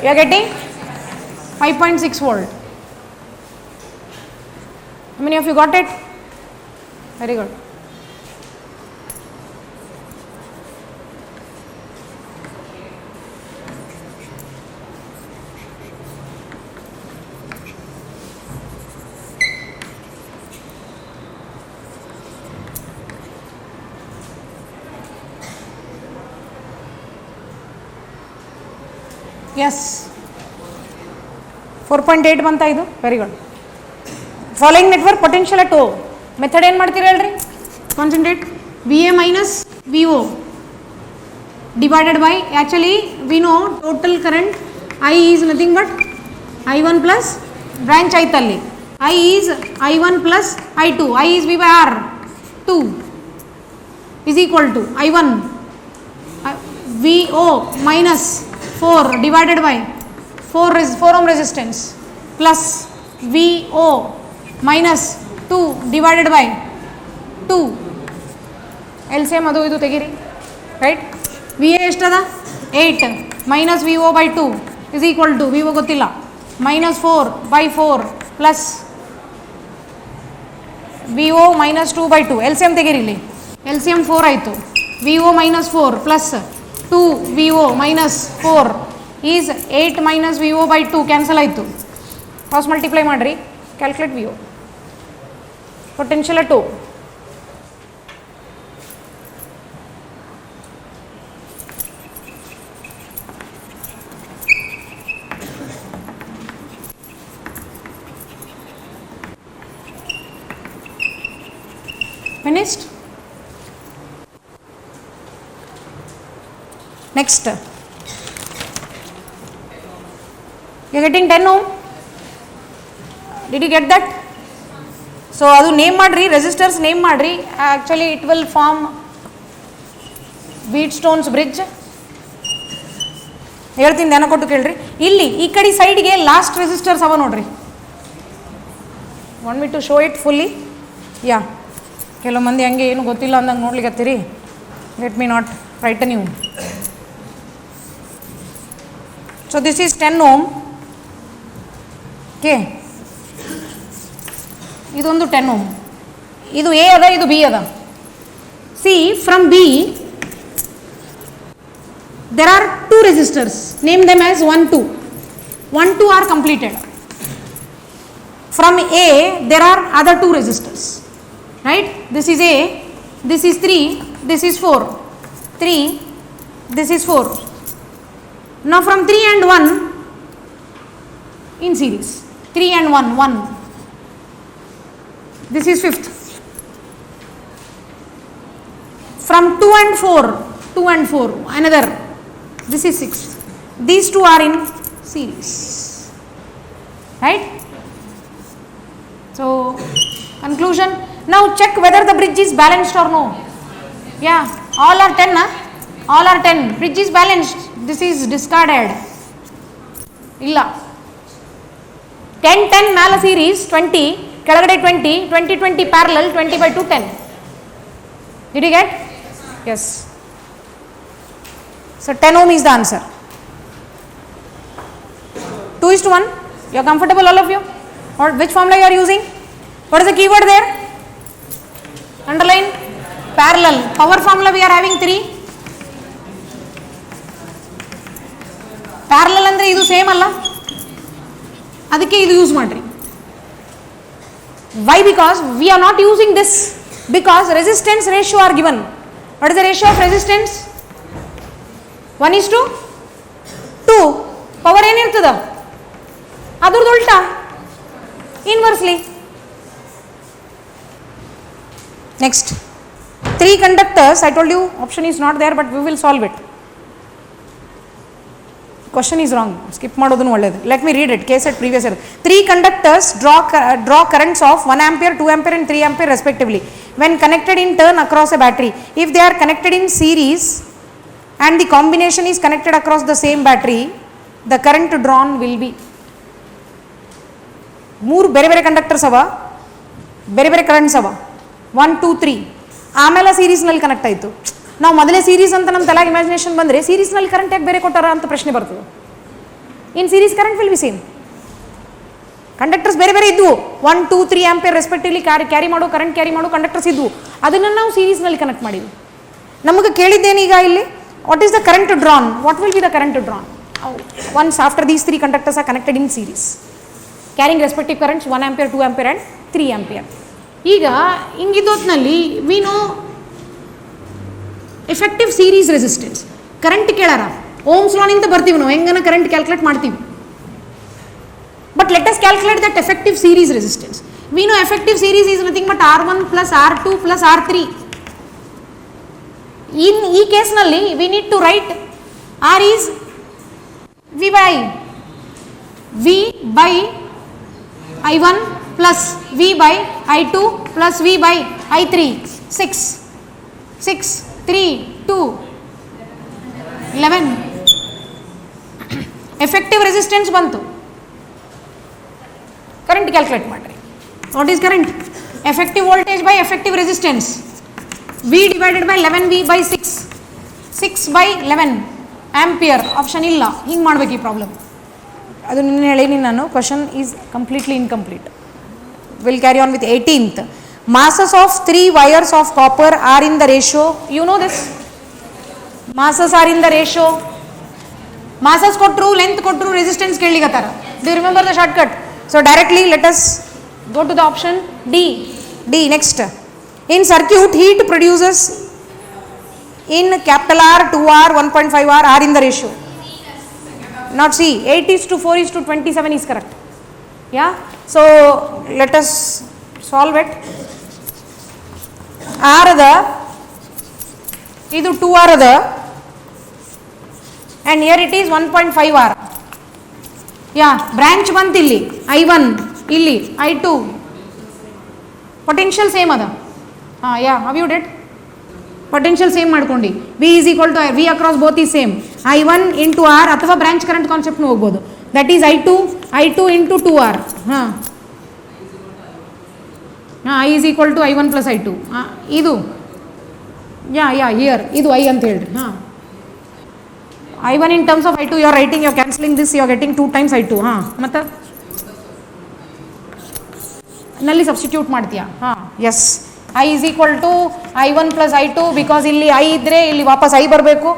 You are getting 5.6 volt. How many of you got it? Very good. Yes. 4.8 ಬಂತ ಇದು. Very good. Following network potential at O method ಏನು ಮಾಡ್ತೀರಾ ಹೇಳ್ರಿ? Concentrate V A minus V O divided by, actually we know total current I is nothing but I1 plus branch ಐತಲ್ಲಿ I is I1 plus I2, I is V by R 2 is equal to I1 VO minus 4 divided by 4 ohm resistance plus VO minus 2 divided by 2. LCM ಅದು ಇದು ತೆಗೀರಿ, right? VA ಎಷ್ಟದ? 8 minus VO by 2 is equal to, VO ಗೊತ್ತಿಲ್ಲ, minus 4 by 4 plus VO minus 2 by 2. LCM ತೆಗೀರಿ, ಇಲ್ಲಿ LCM 4 ಆಯಿತು. VO minus 4 plus 2 VO minus 4 is 8 minus VO by 2 cancel ಆಯಿತು. Cross multiply ಮಾಡಿರಿ, calculate VO potential at O. Finished? Next, you are getting 10 ohm. Did you get that? So adu name madri, resistors name madri. Actually it will form Wheatstone's bridge. ಹೇಳ್ತೀನಿ ಧ್ಯಾನ ಕೊಟ್ಟು ಕೇಳ್ರಿ. ಇಲ್ಲಿ ಈ ಕಡೆ ಸೈಡ್ಗೆ ಲಾಸ್ಟ್ ರೆಸಿಸ್ಟರ್ಸ್ ಅವ ನೋಡ್ರಿ. Want me to show it fully? Yeah, ಕೆಲವು ಮಂದಿ ಹಂಗೆ ಏನು ಗೊತ್ತಿಲ್ಲ ಅಂದಂಗೆ ನೋಡ್ಲಿಕ್ಕತ್ತೀರಿ. Let me not frighten you. So this is 10 ohm. Okay, ಇದೊಂದು 10 ohm. ಇದು A ಅದ, ಇದು B ಅದ. See, from B there are two resistors. Name them as 1, 2. 1, 2 are completed. From A there are other two resistors. Right? This is A, this is 3, this is 4. 3, this is 4. Now from 3 and 1 in series, 3 and 1, 1. This is 5th. From 2 and 4, 2 and 4, another. This is 6th. These two are in series. Right? So, conclusion. Now check whether the bridge is balanced or no. Yeah, all are 10, huh? All are 10. Bridge is balanced. This is discarded. ಇಲ್ಲ 10 10 ಮ್ಯಾಲ series 20, ಕೆಳಗಡೆ 20, 20 20 parallel, 20 by 2 10. Did you get? Yes. So 10 ohm is the answer. 2:1. You are comfortable, all of you? Or which formula you are using? What is the keyword there? Underline parallel. Power formula we are having 3. Parallel ಅಂದರೆ ಇದು same ಅಲ್ಲ, ಅದಕ್ಕೆ ಇದು use ಮಾಡಿರಿ. Why? Because we are not using this because resistance ratio are given. What is the ratio of resistance? 1:2. Power ಏನಿರ್ತದ ಅದ್ರದ್ದು ಉಲ್ಟಾ, inversely. Next, 3 conductors. I told you option is not there, but we will solve it. Question is wrong, skip ಮಾಡೋದನ್ನು ಒಳ್ಳೆಯದು. Let me read it. Case at previous year. 3 conductors draw currents of 1 ampere, 2 ampere and 3 ampere respectively when connected in turn across a battery. If they are connected in series and the combination is connected across the same battery, the current drawn will be. 3 ಬೇರೆ ಬೇರೆ conductors ಅವ, ಬೇರೆ ಬೇರೆ currents ಅವ, 1 2 3. ಆಮೇಲೆ ಸೀರೀಸ್ನಲ್ಲಿ connect ಆಯಿತು. ನಾವು ಮೊದಲೇ ಸೀರೀಸ್ ಅಂತ ನಮ್ಮ ತಲೆಗೆ ಇಮ್ಯಾಜಿನೇಷನ್ ಬಂದರೆ ಸೀರೀಸ್ನಲ್ಲಿ ಕರೆಂಟ್ ಯಾಕೆ ಬೇರೆ ಕೊಟ್ಟಾರ ಅಂತ ಪ್ರಶ್ನೆ ಬರ್ತದೆ. In series current will be same. Conductors ಬೇರೆ ಬೇರೆ ಇದ್ವು, 1, 2, 3 ಆಂಪಿಯರ್ ರೆಸ್ಪೆಕ್ಟಿವ್ಲಿ ಕ್ಯಾರಿ ಮಾಡೋ ಕರೆಂಟ್ ಕ್ಯಾರಿ ಮಾಡೋ ಕಂಡಕ್ಟರ್ಸ್ ಇದ್ವು. ಅದನ್ನು ನಾವು ಸೀರೀಸ್ನಲ್ಲಿ ಕನೆಕ್ಟ್ ಮಾಡಿದ್ವಿ. ನಮಗೆ ಕೇಳಿದ್ದೇನೀಗ ಇಲ್ಲಿ, what is the current drawn, what will be the current drawn once after these 3 conductors are connected in series, carrying respective currents 1 ampere, 2 ampere and 3 ampere. ಈಗ ಹಿಂಗಿದ್ದೊತ್ತಿನಲ್ಲಿ we know effective series resistance. Current ಕೇಳಾರ, Ohm's ಲಾನಿಂದ ಬರ್ತೀವಿ ನಾವು, ಹೆಂಗನ current calculate ಮಾಡ್ತೀವಿ. But let us calculate that effective series resistance. We know effective series is nothing but R1 plus R2 plus R3. In e case nalli we need to write R is V by I. V by I1 plus V by I2 plus V by I3. 6, 3, 2, 11. Effective resistance bantu. Current calculate ಮಾಡಿರಿ. What is current? Effective voltage by effective resistance, V divided by 11V by 6, 6/11 ampere. Option ಇಲ್ಲ, ಹಿಂಗೆ ಮಾಡ್ಬೇಕು ಈ problem. ಅದು ನಿನ್ನೆ ಹೇಳೀನಿ ನಾನು, question is completely incomplete. Will carry on with 18th. masses of 3 wires of copper are in the ratio, you know this, masses are in the ratio, masses ಕೊಟ್ಟರು, length ಕೊಟ್ಟರು, ರೆಸಿಸ್ಟೆನ್ಸ್ ಕೇಳಲಿಕತ್ತಾರ. Do you remember the shortcut? So directly let us go to the option D. Next, in circuit heat produces in capital R, 2R, 1.5R are in the ratio. Not C. 8:4:27 is correct. Yeah. So let us solve it. R the idu 2R the and here it is 1.5R. Yeah branch ಬಂತು ಇಲ್ಲಿ I1, ಇಲ್ಲಿ I2, potential same ಅದ. ಹಾಂ yeah have you did potential same ಮಾಡ್ಕೊಂಡು V is equal to V across both is same, I1 into R ಅಥವಾ branch current ಕಾನ್ಸೆಪ್ಟ್ನು ಹೋಗ್ಬೋದು. That is I2 into 2R. ಹಾಂ I is equal to I1 plus I2. ಇದು ಯಾ here ಇದು I ಅಂತ ಹೇಳ್ರಿ. ಹಾಂ I1 in terms of I2 you are writing, you are cancelling this, you are getting 2 times I2. ಹಾಂ ಮತ್ತು ನಲ್ಲಿ substitute ಮಾಡ್ತೀಯಾ? ಹಾಂ yes, I is equal to I1 plus I2 because ಇಲ್ಲಿ I ಇದ್ದರೆ ಇಲ್ಲಿ ವಾಪಸ್ I ಬರಬೇಕು.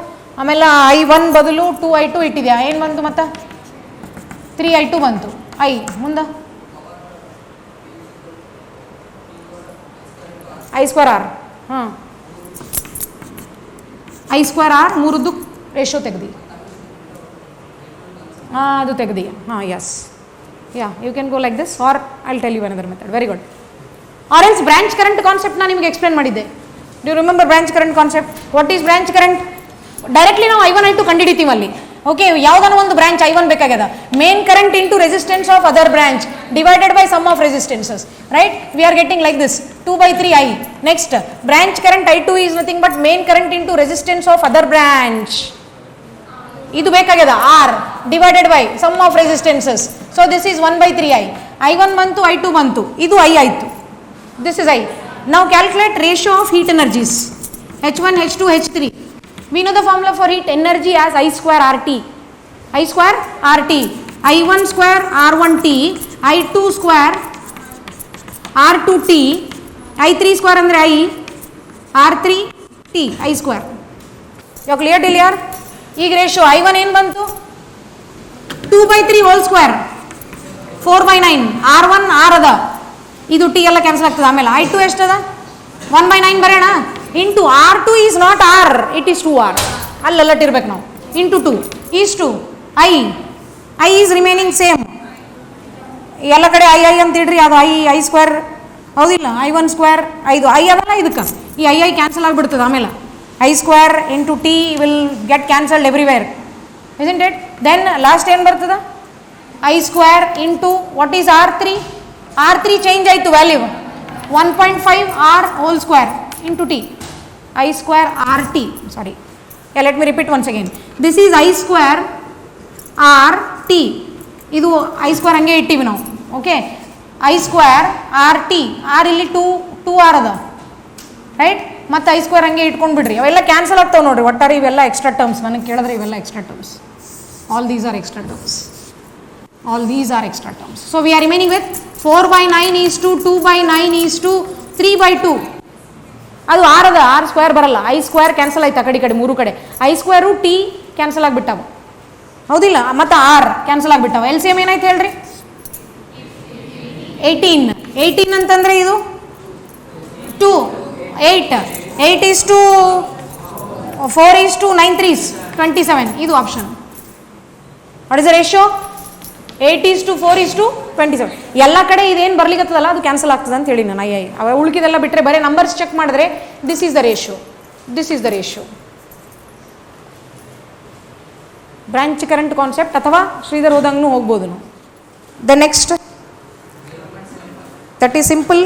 ಆಮೇಲೆ I1 ಬದಲು 2I2 ಇಟ್ಟಿದ್ಯಾ, ಏನು ಬಂತು ಮತ್ತು 3I2 ಬಂತು. I ಮುಂದೆ I²R. ಹಾಂ I²R ಮೂರದ್ದು ರೇಷೋ ತೆಗ್ದು, ಅದು ತೆಗ್ದು. ಹಾಂ yes, yeah you can go like this or I will tell you another method. Very good. Or else branch current concept ನಾನು ನಿಮಗೆ ಎಕ್ಸ್ಪ್ಲೇನ್ ಮಾಡಿದ್ದೆ. Do you remember branch current concept? What is branch current? Directly ನಾವು I1 I2 ಕಂಡುಹಿಡಿತೀವಿ ಅಲ್ಲಿ. Okay, ಯಾವುದಾನ ಒಂದು branch I1 ಬೇಕಾಗ್ಯದ, main current into resistance of other branch divided by sum of resistances, right? We are getting like this 2/3I. Next branch current I2 is nothing but main current into resistance of other branch. ಇದು ಬೇಕಾಗ್ಯದ R divided by sum of resistances. So this is 1/3I. I1 ಬಂತು, I2 ಬಂತು, ಇದು I ಆಯಿತು. This is I. ನಾವು calculate ratio of heat energies, H1, H2, H3. We know the formula for heat energy as I²RT. I²RT. I1 square R1T, I2 square R2T, I3 square ಅಂದರೆ I, R3T, I². You clear ಡಿಲ್ ಯಾರ್? ಈಗ ratio I1 ಏನು ಬಂತು? 2/3 whole square 4/9. R1 R ಅದ, ಇದು T ಎಲ್ಲ cancel ಆಗ್ತದೆ. ಆಮೇಲೆ I2 ಎಷ್ಟದ? 1/9 ಬರೋಣ. Into R2 is not R, it is 2R. ಅಲ್ಲೆಲ್ಲಟ್ ಇರ್ಬೇಕು ನಾವು. Into 2 is 2 I is remaining same. ಎಲ್ಲ ಕಡೆ I ಅಂತ ಇಡ್ರಿ, ಅದು I² ಹೌದಿಲ್ಲ? I1 ಸ್ಕ್ವೇರ್, ಇದು I ಅದಲ್ಲ, ಇದಕ್ಕೆ ಈ I ಕ್ಯಾನ್ಸಲ್ ಆಗಿಬಿಡ್ತದೆ. ಆಮೇಲೆ I² into T will get cancelled everywhere, isn't it? Then last ಏನು ಬರ್ತದೆ? I² into what is R3 change ಆಯಿತು value, 1.5 R whole square into T, I²RT. Sorry, let me repeat once again. This is I²RT. ಇದು I² ಹಂಗೆ ಇಟ್ಟಿವಿ ನಾವು. Okay, I²RT. R ಇಲ್ಲಿ 2R ಅದ, right? ಮತ್ತು I² ಹಂಗೆ ಇಟ್ಕೊಂಡು ಬಿಡ್ರಿ, ಅವೆಲ್ಲ ಕ್ಯಾನ್ಸಲ್ ಆಗ್ತಾವೆ ನೋಡ್ರಿ. ಒಟ್ಟಾರೆ ಇವೆಲ್ಲ ಎಕ್ಸ್ಟ್ರಾ ಟರ್ಮ್ಸ್. ನನಗೆ ಕೇಳಿದ್ರೆ ಇವೆಲ್ಲ extra terms. All these are extra terms. All these are extra terms. So we are remaining with 4 by 9 is to 2 by 9 is to 3 by 2. ಅದು ಆರ್ ಅದ, ಆರ್ ಸ್ಕ್ವೇರ್ ಬರಲ್ಲ, ಐ ಸ್ಕ್ವೇರ್ ಕ್ಯಾನ್ಸಲ್ ಆಯ್ತು ಆ ಕಡೆ ಕಡೆ ಮೂರು ಕಡೆ, ಐ ಸ್ಕ್ವೇರು ಟಿ ಕ್ಯಾನ್ಸಲ್ ಆಗಿಬಿಟ್ಟವು, ಹೌದಿಲ್ಲ, ಮತ್ತು ಆರ್ ಕ್ಯಾನ್ಸಲ್ ಆಗಿಬಿಟ್ಟವು. ಎಲ್ ಸಿ ಎಮ್ ಏನಾಯ್ತು ಹೇಳ್ರಿ? 18 ಅಂತಂದರೆ ಇದು 2 8 8 is to 4 is to 9 3s 27. ಇದು option. What is the ratio? 8 is to 4 is to 27. ಎಲ್ಲ ಕಡೆ ಇದೇನು ಬರ್ಲಿಕ್ಕತ್ತದಲ್ಲ ಅದು ಕ್ಯಾನ್ಸಲ್ ಆಗ್ತದೆ ಅಂತ ಹೇಳಿ ನಾನು. ಅವ ಉಳ್ಕಿದೆಲ್ಲ ಬಿಟ್ಟರೆ ಬರೀ ನಂಬರ್ಸ್ ಚೆಕ್ ಮಾಡಿದ್ರೆ this is the ratio, this is the ratio. Branch current concept ಅಥವಾ ಶ್ರೀಧರ್ ಹೋದಂಗೂ ಹೋಗ್ಬೋದು ನಾವು. The next that is simple.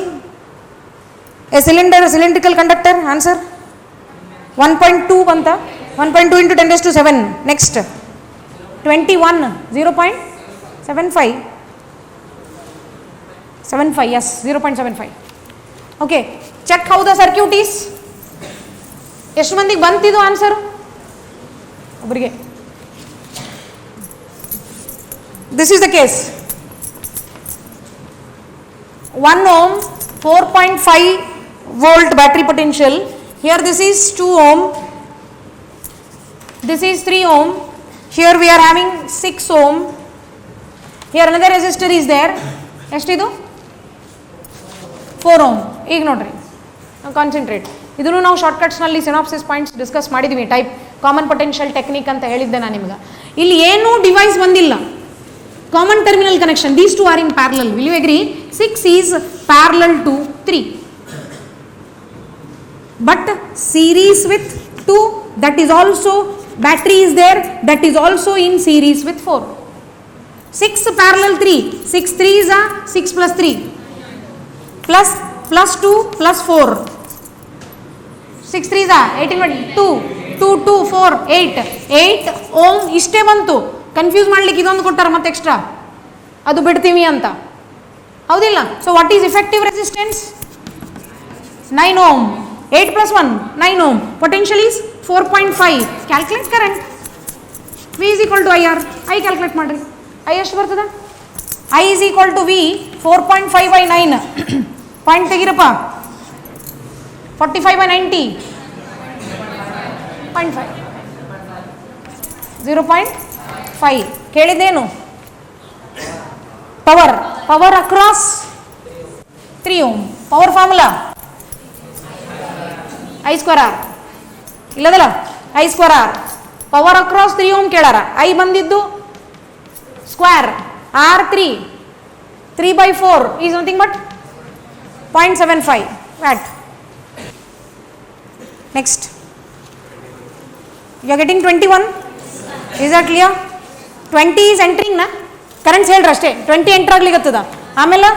A cylinder, cylindrical conductor, answer 1.2 ಬಂತ, 1.2 into 10 raised to 7. ನೆಕ್ಸ್ಟ್ 21 0.75 75, yes, 0.75. Okay, check how the circuit is. ಎಷ್ಟು ಮಂದಿಗೆ ಬಂತಿದ್ದು answer? ಒಬ್ಬರಿಗೆ. This is the case. 1 ohm 4.5 volt battery potential. Here this is 2 ohm, this is 3 ohm, here we are having 6 ohm, here another resistor is there. ಎಷ್ಟಿದು? 4 ohm. ಈಗ ನೋಡ್ರಿ, concentrate. ಇದನ್ನು ನಾವು ಶಾರ್ಟ್ಕಟ್ಸ್ನಲ್ಲಿ ಸಿನಾಪ್ಸಿಸ್ ಪಾಯಿಂಟ್ಸ್ ಡಿಸ್ಕಸ್ ಮಾಡಿದ್ವಿ, type common potential technique ಅಂತ ಹೇಳಿದ್ದೆ ನಾನು ನಿಮ್ಗೆ. ಇಲ್ಲಿ ಏನೂ ಡಿವೈಸ್ ಬಂದಿಲ್ಲ, common terminal connection. These two are in parallel. Will you agree? 6 is parallel to 3. But series with 2, that is also battery is there, that is also in series with 4. 6 parallel 3, 6 3s are 6 plus 3 plus 2 plus 4, 6 3s are 18 2 2 2 4 8 ohm. ಇಷ್ಟೇ ಬಂತು. Confuse ಮಾಡ್ಲಿಕ್ಕೆ ಇದೊಂದು ಕೊಟ್ಟಾರ ಮತ್ತೆ extra, ಅದು ಬಿಡ್ತೀವಿ ಅಂತ, ಹೌದಿಲ್ಲ? So what is effective resistance? 9 ohm. 8 plus 1 9 ohm. Potential is 4.5. Calculate current. V is equal to IR. I calculate ಮಾಡ್ರಿ. I ಎಷ್ಟು ಬರ್ತದ? I is equal to V 4.5 by 9. Point ತೆಗಿರಪ್ಪ. 45 by 90. 0.5. 0.5. ಕೇಳಿದ್ದೇನು? Power across 3 ohm. Power formula I square R. ಇಲ್ಲದಲ್ಲ, I square R. Power across 3 ohm ಕೇಳಾರ. I ಬಂದಿದ್ದು square, R 3 by 4 is nothing but 0.75 watt. Next, you are getting 21. Is that clear? 20 is entering na, currents ಹೇಳ್ರಿ ಅಷ್ಟೇ. 20 enter ಆಗ್ಲಿಕ್ಕತ್ತದ, ಆಮೇಲೆ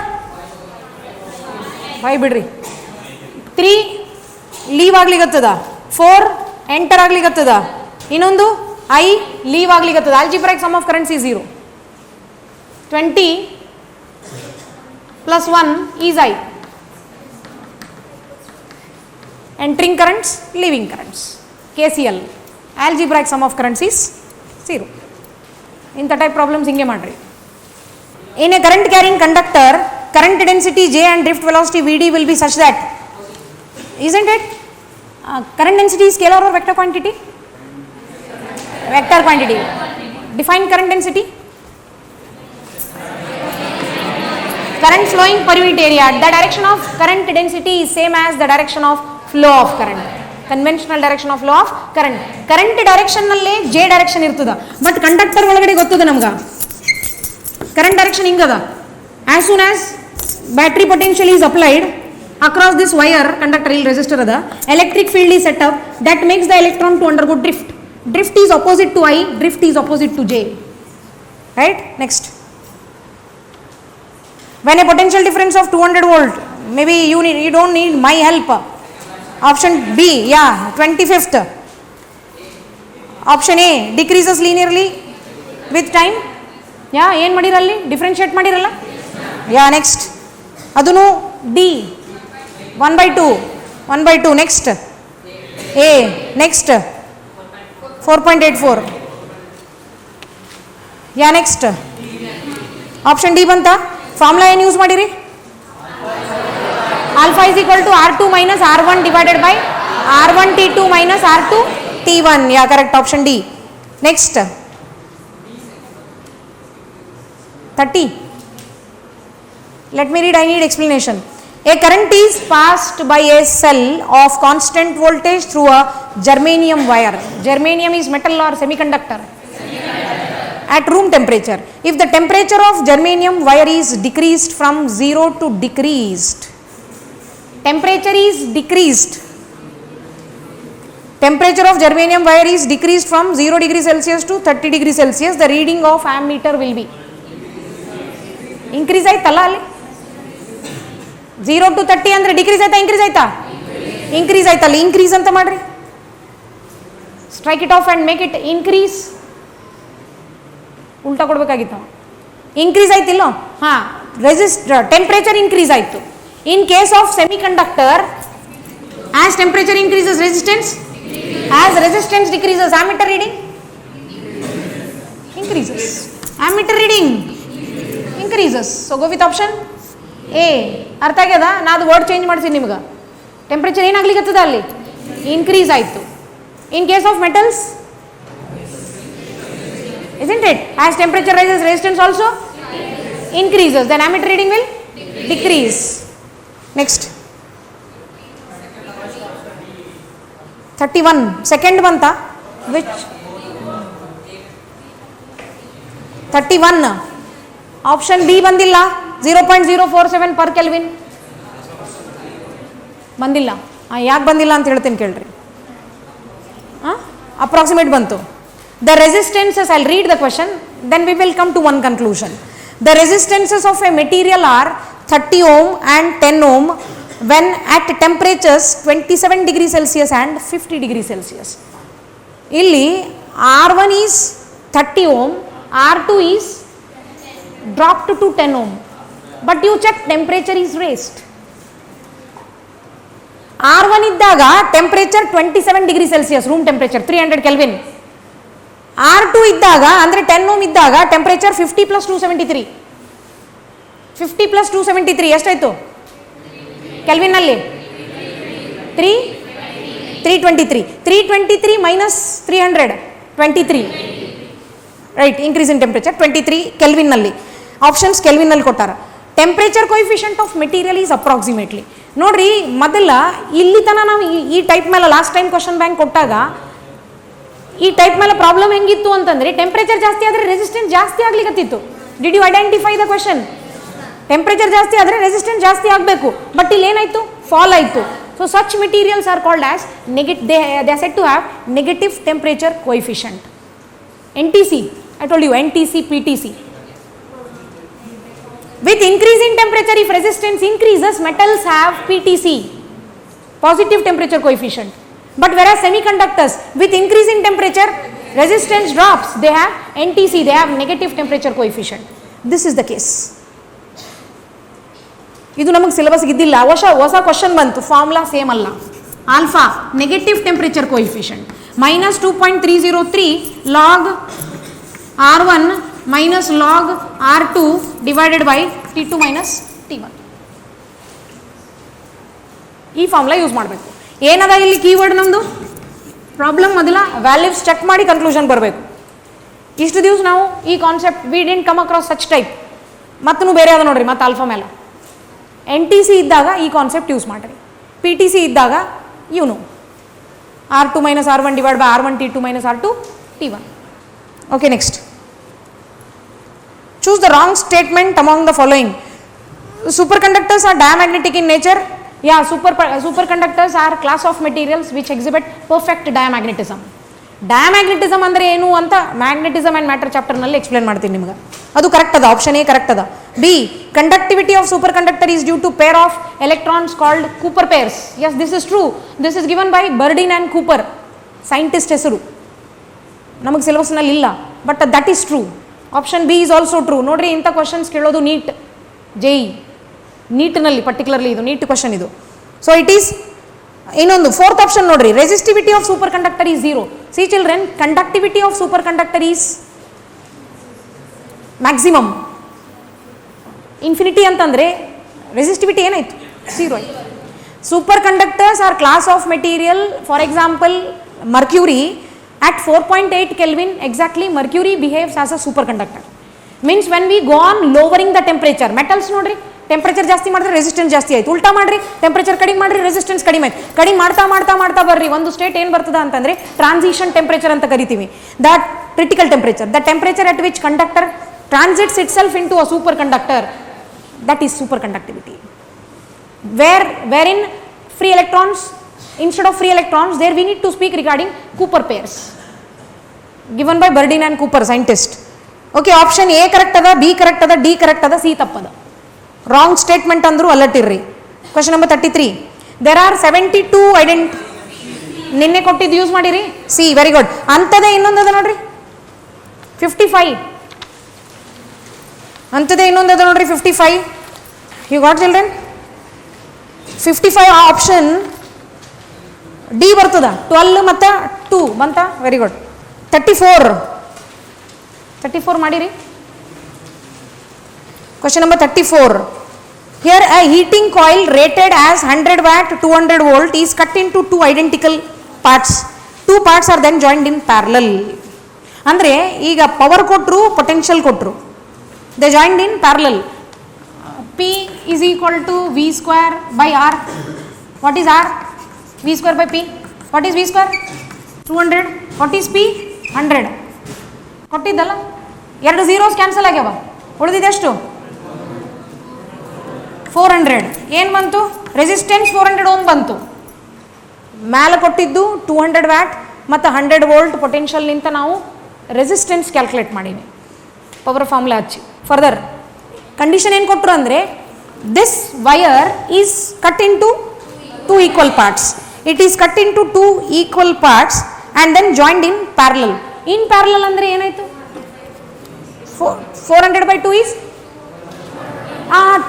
5 ಬಿಡ್ರಿ, 3 leave ಆಗ್ಲಿಕ್ಕತ್ತದ, 4 enter ಆಗ್ಲಿಕ್ಕತ್ತದ, ಇನ್ನೊಂದು I leave ಆಗ್ಲಿಕ್ಕತ್ತದ. Algebraic sum of currents is 0. 20 plus 1 is I. Entering currents, leaving currents. KCL. Algebraic sum of currents is 0. ಇಂಥ type problems ಹಿಂಗೆ ಮಾಡ್ರಿ. In a current carrying conductor, current density J and drift velocity Vd will be such that, isn't it? Current density is scalar or vector quantity? Vector quantity. Define current density. Current flowing per unit area. The direction of current density is same as the direction of flow of current. Conventional direction of flow of current. Current direction ನಲ್ಲೇ J direction ಇರ್ತದ, but conductor ಒಳಗಡೆ ಗೊತ್ತದ ನಮ್ಗೆ current direction ಹಿಂಗದ. As soon as battery potential is applied across this wire, conductor ಇಲ್ಲಿ resistor ಅದ, electric field is set up that makes the electron to undergo drift. Drift is opposite to I, drift is opposite to J. Right? Next. When a potential difference of 200 volt, maybe you don't need my help. Option B, yeah, 25th. Option A, decreases linearly with time. Yeah, ಏನು ಮಾಡಿರಲ್ಲಿ differentiate ಮಾಡಿರಲ್ಲ. Yeah next ಅದನ್ನು D 1/2. Next A next 4.84. Yeah next option D ಬಂತ. Formula ಏನು use ಮಾಡಿರಿ? Alpha is equal to R2 minus R1 divided by R1 T2 minus R2 T1. Yeah correct, option D. Next 30. Let me read, I need explanation. A current is passed by a cell of constant voltage through a germanium wire. Germanium is metal or semiconductor? At room temperature. If the temperature of germanium wire is decreased from 0 to decreased, temperature is decreased. Temperature of germanium wire is decreased from 0 degree Celsius to 30 degree Celsius. The reading of ammeter will be increase ಆಯ್ತಲ್ಲ ಅಲ್ಲಿ. 0 to 30 ಅಂದರೆ decrease ಆಯ್ತಾ increase ಆಯ್ತಾ? Increase ಆಯ್ತಲ್ಲ. Increase ಅಂತ ಮಾಡ್ರಿ, strike it off and make it increase. ಉಲ್ಟಾ ಕೊಡ್ಬೇಕಾಗಿತ್ತು. Increase ಆಯ್ತಿಲ್ಲ? ಹಾಂ, ಟೆಂಪ್ರೇಚರ್ ಇನ್ಕ್ರೀಸ್ ಆಯಿತು. In case of semi conductor, as temperature increases resistance, as resistance decreases ammeter reading increases, ammeter reading increases. So go with option A. ಅರ್ಥ ಆಗ್ಯದ? ನಾ ಅದು word change ಮಾಡಿಸಿ ನಿಮ್ಗೆ. Temperature ಏನಾಗ್ಲಿಕ್ಕತ್ತದ ಅಲ್ಲಿ? ಇನ್ಕ್ರೀಸ್ ಆಯಿತು. In case of metals, isn't it? As temperature rises, resistance also increases. Then ammeter reading will decrease. Next 31. Second ಬಂತ? Which 31. Option B ಬಂದಿಲ್ಲ. 0.047 per Kelvin ಬಂದಿಲ್ಲ. ಯಾಕೆ ಬಂದಿಲ್ಲ ಅಂತ ಹೇಳ್ತೀನಿ ಕೇಳ್ರಿ. ಅಪ್ರಾಕ್ಸಿಮೇಟ್ ಬಂತು. The resistances, I will read the question, then we will come to one conclusion. The resistances of a material are 30 ohm and 10 ohm when at temperatures 27 degree Celsius and 50 degree Celsius. ಇಲ್ಲಿ R1 is 30 ohm, R2 is dropped to 10 ohm, but you check temperature is raised. R1 ಇದ್ದಾಗ temperature 27 degree Celsius, room temperature 300 kelvin. R2 ಇದ್ದಾಗ ಅಂದರೆ 10 ohm ಇದ್ದಾಗ temperature 50 + 273. 50 + 273 ಎಷ್ಟಾಯಿತು ಕೆಲ್ವಿನಲ್ಲಿ? 323. 323 minus 300 23, right. Increase in temperature 23 ಕೆಲ್ವಿನ್ನಲ್ಲಿ. Options ಕೆಲ್ವಿನ್ನಲ್ಲಿ ಕೊಟ್ಟಾರ. Temperature coefficient of material is approximately. ನೋಡ್ರಿ, ಮೊದಲ ಇಲ್ಲಿ ತನಕ ನಾವು ಈ ಟೈಪ್ ಮೇಲೆ ಲಾಸ್ಟ್ ಟೈಮ್ ಕ್ವಶನ್ ಬ್ಯಾಂಕ್ ಕೊಟ್ಟಾಗ ಈ ಟೈಪ್ ಮೇಲೆ ಪ್ರಾಬ್ಲಮ್ ಹೆಂಗಿತ್ತು ಅಂತಂದ್ರೆ, ಟೆಂಪ್ರೇಚರ್ ಜಾಸ್ತಿ ಆದರೆ ರೆಸಿಸ್ಟೆನ್ಸ್ ಜಾಸ್ತಿ ಆಗ್ಲಿಕ್ಕತ್ತಿತ್ತು. Did you identify the question? Temperature ಜಾಸ್ತಿ ಆದರೆ ರೆಸಿಸ್ಟೆನ್ಸ್ ಜಾಸ್ತಿ ಆಗಬೇಕು, ಬಟ್ ಇಲ್ಲಿ ಏನಾಯಿತು? ಫಾಲ್ ಆಯಿತು. So such materials are called as they are said to have negative temperature coefficient. NTC, I told you, NTC, PTC. With increase in temperature, if resistance increases, metals have PTC, positive temperature coefficient. But whereas semiconductors, with increase in temperature, resistance drops, they have NTC, they have negative temperature coefficient. This is the case. ಇದು ನಮಗೆ syllabus ಇದ್ದಿಲ್ಲ, ಹೊಸ question ಬಂತು. Formula same ಅಲ್ಲ. Alpha negative temperature coefficient minus 2.303 log R1 minus log R2 divided by T2 minus T1. ಈ formula use ಮಾಡಬೇಕು. ಏನದ ಇಲ್ಲಿ ಕೀವರ್ಡ್ ನಮ್ಮದು? ಪ್ರಾಬ್ಲಮ್ ಮೊದಲ ವ್ಯಾಲ್ಯೂಸ್ ಚೆಕ್ ಮಾಡಿ ಕನ್ಕ್ಲೂಷನ್ ಬರಬೇಕು. ಇಷ್ಟು ದಿವಸ ನಾವು ಈ concept we didn't come across such type. ಮತ್ತೂ ಬೇರೆ ಅದ ನೋಡ್ರಿ, ಮತ್ತು ಆಲ್ಫಾ ಮೇಲೆ NTC ಇದ್ದಾಗ ಈ ಕಾನ್ಸೆಪ್ಟ್ ಯೂಸ್ ಮಾಡಿರಿ. PTC ಇದ್ದಾಗ ಇವನು R2 minus R1 divided by R1 T2 minus R2 T1. Okay, next. Choose the wrong statement among the following. Superconductors are diamagnetic in nature. Yeah, superconductors are class of materials which exhibit perfect diamagnetism. Diamagnetism ಅಂದರೆ ಏನು ಅಂತ magnetism and matter ಚಾಪ್ಟರ್ನಲ್ಲಿ explain ಮಾಡ್ತೀನಿ ನಿಮ್ಗೆ. ಅದು correct ಅದ. Option A correct ಅದ. B, conductivity of superconductor is due to pair of electrons called Cooper pairs. Yes, this is true. This is given by Bardeen and Cooper, scientist ಹೆಸರು. ನಮಗೆ ಸಿಲೆಬಸ್ನಲ್ಲಿ ಇಲ್ಲ, but that is true. Option B is also true. ನೋಡ್ರಿ, ಇಂಥ questions ಕೇಳೋದು NEET, JEE ನೀಟ್ನಲ್ಲಿ particularly ಇದು NEET question ಇದು. ಸೊ ಇಟ್ ಈಸ್ ಇನ್ನೊಂದು ಫೋರ್ತ್ ಆಪ್ಷನ್ ನೋಡ್ರಿ, resistivity of superconductor is 0. See children, conductivity of superconductor is maximum. Infinity ಅಂತಂದರೆ resistivity ಏನಾಯಿತು, 0 ಆಯಿತು. Superconductors are class of material. For example mercury at 4.8 Kelvin exactly mercury behaves as a superconductor. Means when we go on lowering the temperature, metals ನೋಡ್ರಿ temperature ಜಾಸ್ತಿ ಮಾಡಿದ್ರೆ resistance ಜಾಸ್ತಿ ಆಯ್ತು, ಉಲ್ಟಾ ಮಾಡ್ರಿ ಟೆಂಪ್ರೇಚರ್ ಕಡಿಮೆ ಮಾಡ್ರಿ ರೆಸಿಸ್ಟೆನ್ಸ್ ಕಡಿಮೆ ಆಯ್ತು. ಕಡಿಮೆ ಮಾಡ್ತಾ ಬರ್ರಿ ಒಂದು ಸ್ಟೇಟ್ ಏನು ಬರ್ತದ ಅಂತಂದ್ರೆ ಟ್ರಾನ್ಸಿಷನ್ ಟೆಂಪ್ರೇಚರ್ ಅಂತ ಕರಿತೀವಿ. That critical temperature, the temperature at which conductor transits itself into a superconductor, that is superconductivity. Wherein free electrons, instead of free electrons there we need to speak regarding Cooper pairs given by Burdeen and Cooper scientist. Okay, option A correct ada, B correct ada, D correct ada, C tappada. Wrong statement andru allattirri. Question number 33. There are 72 ನಿನ್ನೆ ಕೊಟ್ಟಿದ್ದು use ಮಾಡಿರಿ. C, very good. ಅಂತದೇ ಇನ್ನೊಂದದ ನೋಡ್ರಿ 55. ಅಂತದೇ ಇನ್ನೊಂದದ ನೋಡ್ರಿ 55. You got children? 55 option D ಬರ್ತದ. 12 ಮತ್ತು 2 ಬಂತ, very good. 34 ಮಾಡಿರಿ. Question number 34. Here a heating coil rated as 100 watt 200 volt is cut into 2 identical parts. 2 parts are then joined in parallel. ಅಂದರೆ ಈಗ power ಕೊಟ್ಟರು potential ಕೊಟ್ಟರು, they joined in parallel. P is equal to V square by R. What is R? V square by P. What is V square? 200. What is P? 100. ಕೊಟ್ಟಿದ್ದಲ್ಲ, 2 zeros cancel ಆಗ್ಯಾವ, ಉಳಿದಿದೆ ಎಷ್ಟು? 400. ಏನು ಬಂತು? Resistance 400 ohm ಬಂತು. ಮೇಲೆ ಕೊಟ್ಟಿದ್ದು 200 watt ಮತ್ತು 100 volt ಪೊಟೆನ್ಷಿಯಲ್ನಿಂದ ನಾವು ರೆಸಿಸ್ಟೆನ್ಸ್ ಕ್ಯಾಲ್ಕುಲೇಟ್ ಮಾಡೀನಿ ಪವರ್ ಫಾರ್ಮುಲಾ ಹಚ್ಚಿ. ಫರ್ದರ್ ಕಂಡೀಷನ್ ಏನು ಕೊಟ್ಟರು ಅಂದರೆ this wire is cut into 2 equal parts. It is cut into 2 equal parts and then joined in parallel. In parallel ಅಂದರೆ ಏನಾಯಿತು? 400 by 2 is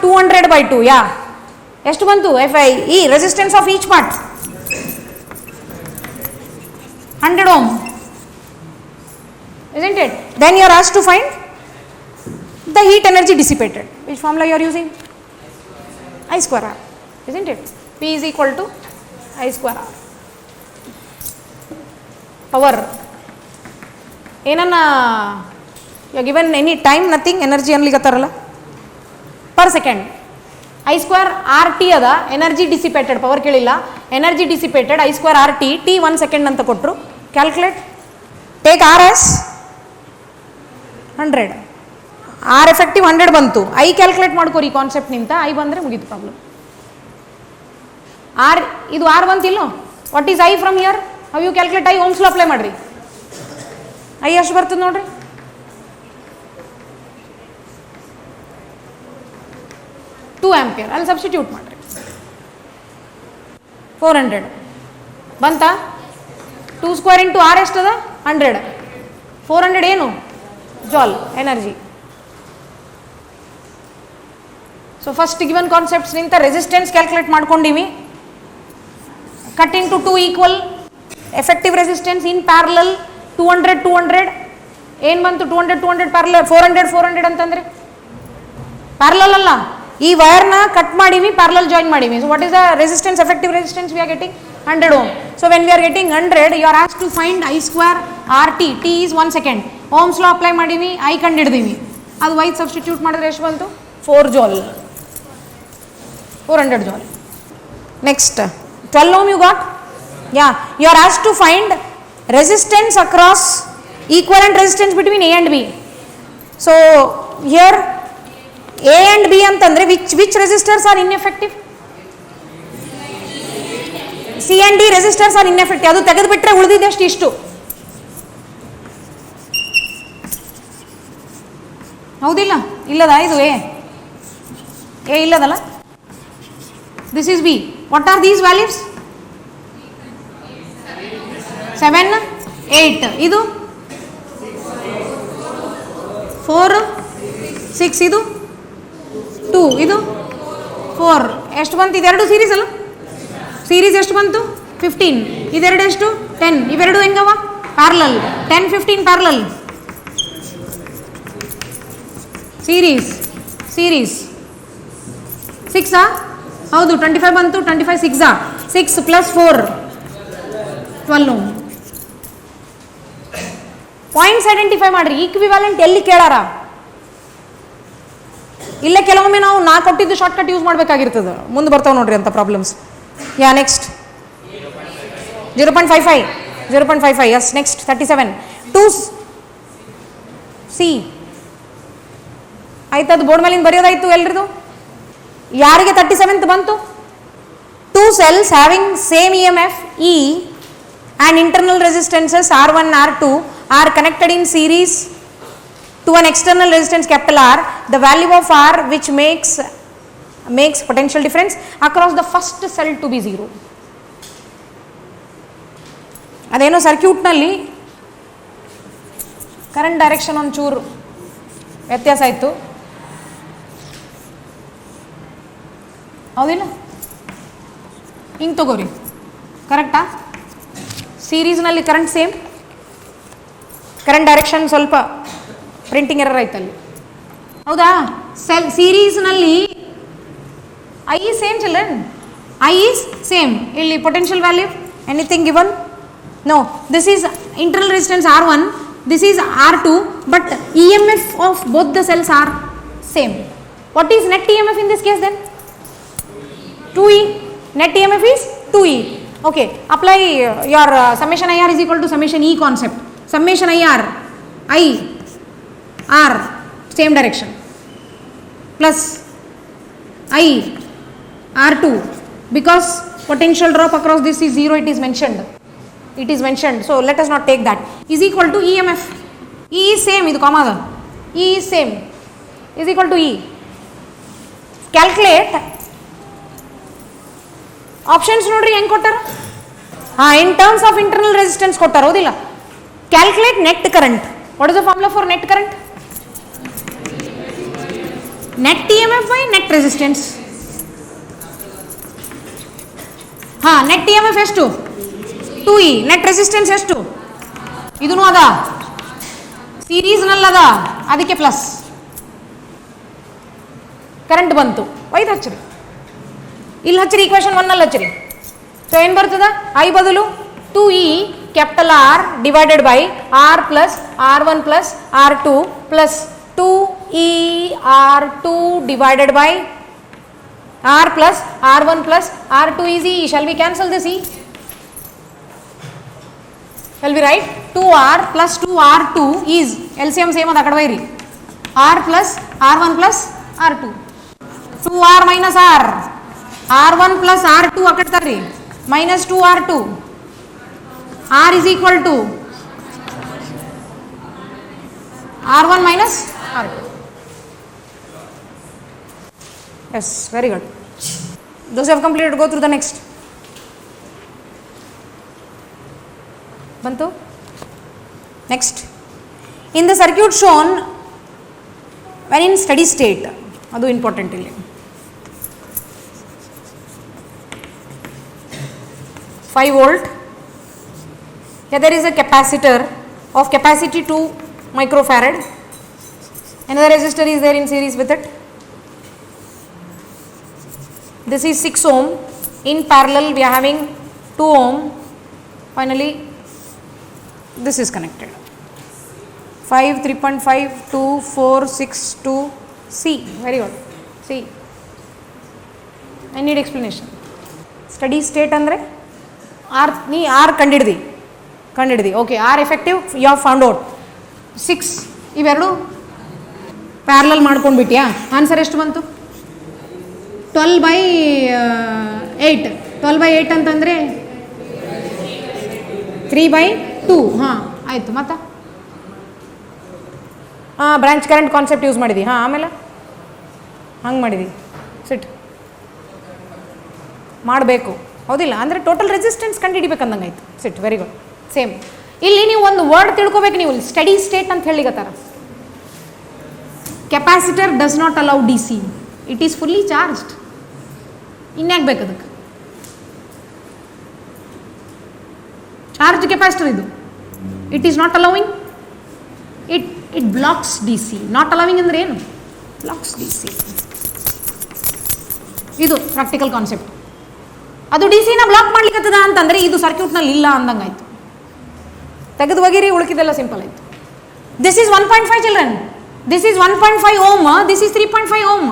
200 by 2. ಯಾ, ಎಷ್ಟು ಬಂತು? Fi ಈ resistance of each part 100 ohm, isn't it? Then you are asked to find the heat energy dissipated. Which formula you are using? I square R, isn't it? P is equal to I square R. Power ಏನನ್ನ you are given any time, nothing, energy ಅನ್ಲಿಕತ್ತಾರಲ್ಲ per second. I square RT ಅದ, energy dissipated, power ಕೇಳಿಲ್ಲ, energy dissipated I square RT, T 1 second ಅಂತ ಕೊಟ್ಟರು. Calculate, take R as 100, R effective 100 ಬಂತು. I calculate ಮಾಡ್ಕೋರಿ concept ನಿಂತ, I ಬಂದರೆ ಮುಗಿತು ಪ್ರಾಬ್ಲಮ್. R ಇದು R ಬಂತಿಲ್ಲೋ, what is I from here? How you calculate I? Ohm's law apply ಮಾಡಿರಿ. I ಎಷ್ಟು ಬರ್ತದೆ ನೋಡ್ರಿ, 2 ಆಂಪಿಯರ್. ಅಲ್ಲಿ ಸಬ್ಸ್ಟಿಟ್ಯೂಟ್ ಮಾಡಿರಿ. 400 ಬಂತ. 2 ಸ್ಕ್ವೇರ್ ಇಂಟು R ಎಷ್ಟದ? 100. 400 ಏನು? Joule energy. So first given concepts ನಿಂತ ರೆಸಿಸ್ಟೆನ್ಸ್ ಕ್ಯಾಲ್ಕುಲೇಟ್ ಮಾಡ್ಕೊಂಡಿವಿ. Cut into 2 equal, effective resistance in parallel 200 ಏನು ಬಂತು? 200 ಪ್ಯಾರಲಲ್ 400 ಅಂತಂದ್ರೆ ಪ್ಯಾರಲಲ್ ಅಲ್ಲ, ಈ ವೈರ್ನ ಕಟ್ ಮಾಡೀವಿ, ಪ್ಯಾರಲಲ್ ಜಾಯಿನ್ ಮಾಡೀವಿ. So what is the resistance, effective resistance we are getting 100 ohm. So when we are getting 100, you are asked to find I square RT. T is 1 second. Ohm's law apply ಮಾಡೀವಿ, I ಕಂಡಿಡ್ದೀವಿ. ಅದು wait substitute ಮಾಡಿದ್ರೆ ಎಷ್ಟು ಬಂತು? 4 joule, 400 joule. Next 12 ohm you got? Yeah, you are asked to find resistance across equivalent resistance between A and B. So here A and B ಅಂತಂದ್ರೆ which resistors are ineffective? C and D resistors are ineffective. ಅದು ತೆಗೆದು ಬಿಟ್ರೆ ಉಳಿದಿದ್ದಷ್ಟು ಇಷ್ಟು. ಹೌದಿಲ್ಲ? ಇಲ್ಲದ ಇದು A ಇಲ್ಲದಲ್ಲ? This is B. What are these values? 7, 8. ಇದು 4, 6. ಇದು 2. ಇದು 4. ಎಷ್ಟು ಬಂತು? ಇದೆರಡು ಸೀರೀಸ್ ಅಲ್ಲ? ಸೀರೀಸ್ ಎಷ್ಟು ಬಂತು? 15. ಇದೆರಡು ಎಷ್ಟು? 10. ಇವೆರಡು ಹೆಂಗವ? ಪ್ಯಾರಲಲ್. 10, 15 ಪ್ಯಾರಲಲ್. ಸೀರೀಸ್ 6 ಹೌದು 25 ಬಂತು 25 6 6 ಪ್ಲಸ್ 4 12 ಓಮ್. ಪಾಯಿಂಟ್ಸ್ ಐಡೆಂಟಿಫೈ ಮಾಡ್ರಿ. ಈಕ್ವಿವ್ಯಾಲೆಂಟ್ ಎಲ್ಲಿ ಕೇಳಾರ? ಇಲ್ಲೇ ಕೆಲವೊಮ್ಮೆ ನಾವು ನಾ ಕೊಟ್ಟಿದ್ದು ಶಾರ್ಟ್ಕಟ್ ಯೂಸ್ ಮಾಡಬೇಕಾಗಿರ್ತದೆ, ಮುಂದೆ ಬರ್ತಾವೆ ನೋಡ್ರಿ ಅಂತ ಪ್ರಾಬ್ಲಮ್ಸ್. ಯಾ ನೆಕ್ಸ್ಟ್ 0.55 0.55 ಎಸ್. ನೆಕ್ಸ್ಟ್ 37 2 ಸಿ ಆಯ್ತು, ಅದು ಬೋರ್ಡ್ ಮೇಲಿಂದ ಬರೆಯೋದಾಯ್ತು ಎಲ್ರಿದು. ಯಾರಿಗೆ 37th ಬಂತು? 2 cells having same EMF E and internal resistances R1 R2 are connected in series to an external resistance capital R. The value of R which makes potential difference across the first cell to be 0. ಅದೇನೋ ಸರ್ಕ್ಯೂಟ್ನಲ್ಲಿ current direction ಒಂಚೂರು ವ್ಯತ್ಯಾಸ ಆಯಿತು, ಹೌದಿಲ್ಲ? ಹಿಂಗೆ ತಗೋರಿ, ಕರೆಕ್ಟಾ? ಸೀರೀಸ್ನಲ್ಲಿ ಕರೆಂಟ್ ಸೇಮ್, ಕರೆಂಟ್ ಡೈರೆಕ್ಷನ್ ಸ್ವಲ್ಪ ಪ್ರಿಂಟಿಂಗ್ ಎರರ್ ಆಯ್ತಲ್ಲಿ, ಹೌದಾ? ಸೀರೀಸ್ನಲ್ಲಿ I is same children, I is same. ಇಲ್ಲಿ potential value anything given? No. This is internal resistance R1, this is R2, but EMF of both the cells are same. What is net EMF in this case then? 2E. Net EMF is 2E. Okay, apply your summation IR is equal to summation E concept. Summation IR, I, R, same direction, plus I, R2, because potential drop across this is 0, it is mentioned. So let us not take that, is equal to EMF. E is same, idu comma da, E is same, is equal to E. Calculate options nodri heng kottaರ. In terms of internal resistance kottaರ, ಹೌದಿಲ್ಲ? Calculate net current. What is the formula for net current? Net EMF by net resistance. net EMF ಎಷ್ಟು? 2E. Net resistance ಎಷ್ಟು? ಇದೂ ಅದ, ಸೀರೀಸ್ನಲ್ಲದ, ಅದಕ್ಕೆ plus current ಬಂತು. ಒಯ್ದು ಹಚ್ಚಿರಿ, ಇಲ್ಲಿ ಹಚ್ಚಿರಿ, ಈಕ್ವೇಷನ್ 1 ಹಚ್ಚಿರಿ. ಸೊ ಏನು ಬರ್ತದ? ಐ ಬದಲು 2E capital R divided by R plus R1 plus R2 plus 2E R2 divided by R plus R1 plus R2 is E. Shall we cancel this E? Shall we write 2R plus 2R2 is LCM same ಅದು ಆ ಕಡೆ ಬೈರಿ, R plus R1 plus R2. 2R minus R, R1 plus R2 ಆ ಕಡೆ ತರ್ರಿ, minus 2R2. R is equal to R1 minus R2. Yes, very good. Those who have completed, go through the next. ಬಂತು? Next, in the circuit shown when in study state, ಅದು important ಇಲ್ಲಿ. 5 volt, there is a capacitor of capacity 2 microfarad, another resistor is there in series with it. This is 6 ohm, in parallel we are having 2 ohm. Finally this is connected. 5, 3.5, 2, 4, 6, 2, C. Very good. C. I need explanation. Steady state andre R ni R ಕಂಡಿಡ್ದಿ. Okay, R effective you have found out. 6 ಇವೆರಡು parallel ಮಾಡ್ಕೊಂಡ್ಬಿಟ್ಯಾ? Answer ಎಷ್ಟು ಬಂತು? 12/8. 12/8 ಅಂತಂದರೆ 3/2. ಆಯಿತು. ಮತ್ತು branch current concept use ಮಾಡಿದ್ವಿ. ಆಮೇಲೆ ಹಂಗೆ ಮಾಡಿದ್ವಿ. ಸಿಟ್ ಮಾಡಬೇಕು, ಹೌದಿಲ್ಲ? ಅಂದರೆ ಟೋಟಲ್ ರೆಸಿಸ್ಟೆನ್ಸ್ ಕಂಡುಹಿಡಿಬೇಕಂದಂಗಾಯ್ತು. Sit, very good. ಸೇಮ್ ಇಲ್ಲಿ ನೀವು ಒಂದು ವರ್ಡ್ ತಿಳ್ಕೊಬೇಕು. ನೀವು ಸ್ಟಡಿ ಸ್ಟೇಟ್ ಅಂತ ಹೇಳಿಗತ್ತಾರ. Capacitor does not allow D C, it is fully charged. ಇನ್ಯಾಕೆ ಬೇಕು ಅದಕ್ಕೆ? ಚಾರ್ಜ್ ಕೆಪಾಸಿಟರ್ ಇದು. It is not allowing, it blocks D C. Not allowing ಅಂದರೆ ಏನು? Blocks D C. ಇದು ಪ್ರಾಕ್ಟಿಕಲ್ ಕಾನ್ಸೆಪ್ಟ್. ಅದು ಡಿ ಸಿನ ಬ್ಲಾಕ್ ಮಾಡ್ಲಿಕ್ಕತ್ತದ ಅಂತಂದರೆ ಇದು ಸರ್ಕ್ಯೂಟ್ನಲ್ಲಿ ಇಲ್ಲ ಅಂದಂಗಾಯ್ತು. ತೆಗೆದು ಒಗಿರಿ, ಉಳುಕಿದೆಲ್ಲ ಸಿಂಪಲ್ ಆಯಿತು. This is 1.5 children, this is 1.5 ohm, this is 3.5 ohm.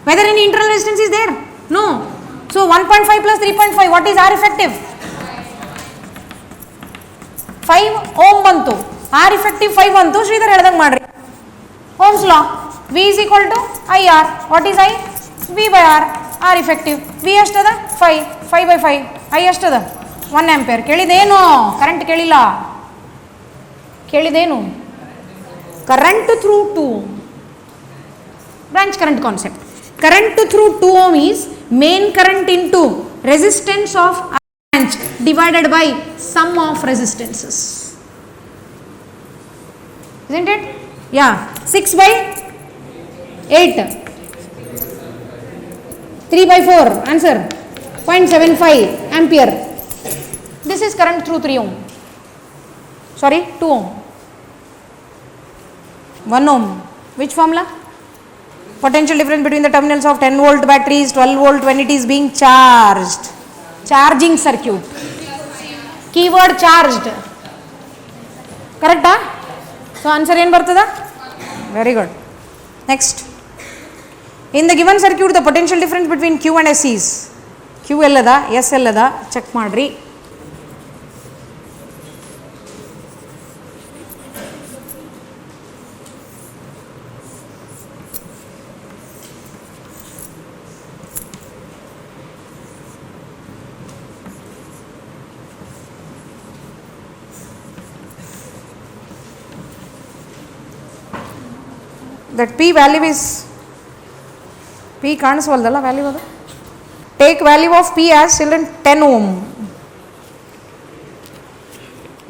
Whether any internal resistance is there? No. So 1.5 plus 3.5, what is R effective? 5 ohm bantu. R effective 5 bantu. Sridhar ಹೇಳ್ದಂಗೆ ಮಾಡ್ರಿ. Ohm's law. V is equal to IR. What is I? V by R. R effective. V ಎಷ್ಟದ? 5. 5 by 5. I ಎಷ್ಟದ? 1 ampere. ಕೇಳಿದೇನು? Current ಕೇಳಿಲ್ಲ. ಕೇಳಿದೇನು? Current through 2 ohm. Branch current concept. Current through 2 ohm is main current into resistance of branch divided by sum of resistances. Isn't it? Yeah. 6 by 8. 3 by 4. Answer. 0.75 ampere. This is current through 3 ohm. Sorry, 2 ohm. 1 ohm. Which formula? Potential difference between the terminals of 10 volt batteries, 12 volt when it is being charged. Charging circuit. Keyword charged. Correct? So answer ಏನು ಬರ್ತದ? Very good. Next. In the given circuit, the potential difference between Q and S is Q ಎಲ್ಲದ, S ಎಲ್ಲದ, check ಮಾಡ್ರಿ. That P value is, P ಕಾಣಿಸ್ವಲ್ದಲ್ಲ value ಅದು. Take value of P as children 10 ohm.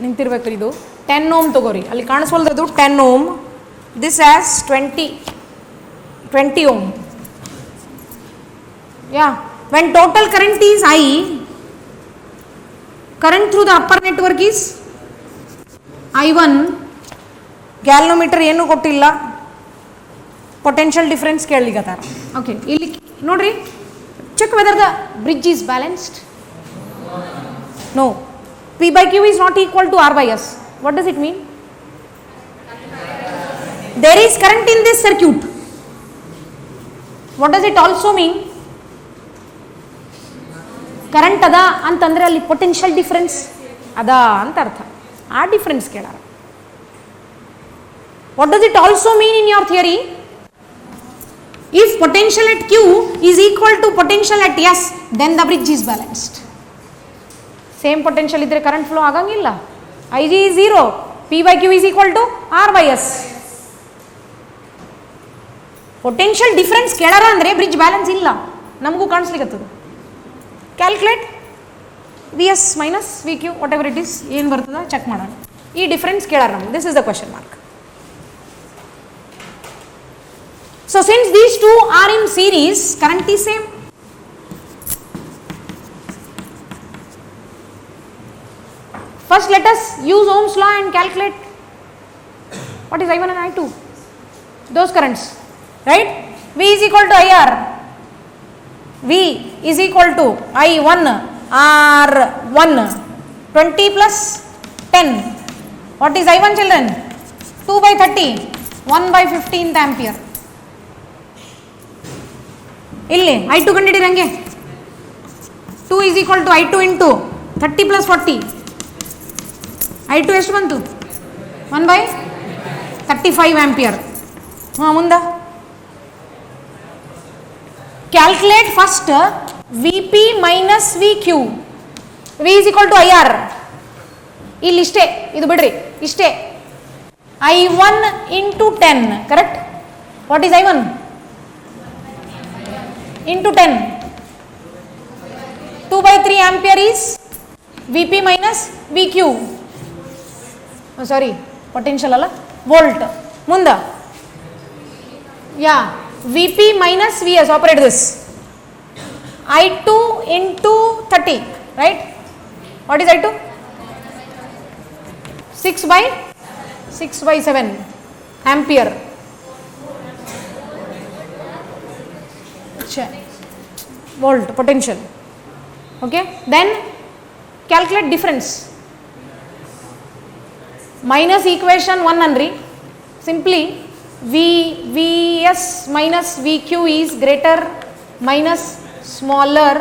ನಿಂತಿರ್ಬೇಕು ಇದು 10 ohm ತಗೋರಿ, ಅಲ್ಲಿ ಕಾಣಿಸ್ವಲ್ದದು 10 ohm. This as 20 ohm. Yeah, when total current is I, current through the upper network is I1. Galvanometer ಏನು ಕೊಟ್ಟಿಲ್ಲ, potential difference ಕೇಳಲಿಗತ್ತಾರ. ಓಕೆ, ಇಲ್ಲಿ ನೋಡ್ರಿ, check whether the bridge is balanced. No, P by Q is not equal to R by S. What does it mean? There is current in this circuit. What does it also mean? Current ಅದ ಅಂತಂದ್ರೆ ಅಲ್ಲಿ potential difference ಅದ ಅಂತ ಅರ್ಥ. ಆ difference ಕೇಳಾರ. What does it also mean in your theory? If potential at Q is equal to potential at S, then the bridge is balanced. Same potential ಇದ್ರೆ current flow ಆಗಂಗಿಲ್ಲ. Ig is 0, P by Q is equal to R by S. Potential difference ಕೇಳಾರ ಅಂದರೆ bridge balance ಇಲ್ಲ, ನಮಗೂ ಕಾಣಿಸ್ಲಿಕ್ಕತ್ತದ. Calculate VS minus VQ, whatever it is, ಏನು ಬರ್ತದ check ಮಾಡೋಣ. ಈ ಡಿಫರೆನ್ಸ್ ಕೇಳಾರ ನಮ್ಗೆ. This is the question mark. So since these two are in series, current is same. First let us use Ohm's law and calculate what is I1 and I2, those currents, right? V is equal to IR. V is equal to I1 R1, 20 plus 10. What is I1 children? 2 by 30, 1 by 15th ampere. ಇಲ್ಲಿ I2 ಕಂಡಿಡಿರಂಗೆ 2 is equal to I2 into 30 plus 40. I2 ಎಷ್ಟು ಬಂತು? 1 by 35 ampere. ಮುಂದೆ calculate first VP minus VQ. V is equal to IR. ಇಲ್ಲಿ ಇಷ್ಟೇ, ಇದು ಬಿಡ್ರಿ, ಇಷ್ಟೇ. I1 into 10, correct? What is I1? into 10, 2 by 3 ampere is VP minus VQ. Sorry, potential ಅಲ್ಲ, volt. ಮುಂದೆ yeah, VP minus VS, operate this. I2 into 30, right? What is I2? 6 by 7 ampere. volt potential. Okay, then calculate difference. Minus equation 1 anri, simply Vs minus Vq is greater minus smaller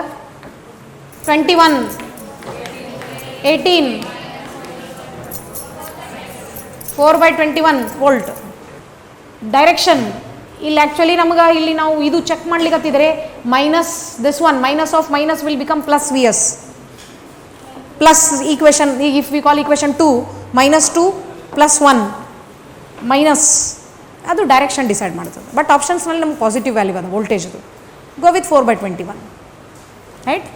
21 18 4 by 21 volt. Direction ಇಲ್ಲಿ actually ನಮ್ಗೆ ಇಲ್ಲಿ ನಾವು ಇದು check ಮಾಡ್ಲಿಕ್ಕತ್ತಿದ್ರೆ minus this one minus of minus will become plus V S plus equation. ಈಗ if V call equation 2 -2 +1 minus ಅದು direction decide ಮಾಡ್ತದೆ. But ಆಪ್ಷನ್ಸ್ನಲ್ಲಿ ನಮ್ಗೆ ಪಾಸಿಟಿವ್ ವ್ಯಾಲ್ಯೂ ಅದ ವೋಲ್ಟೇಜ್ದು. Go with 4 by 21 right.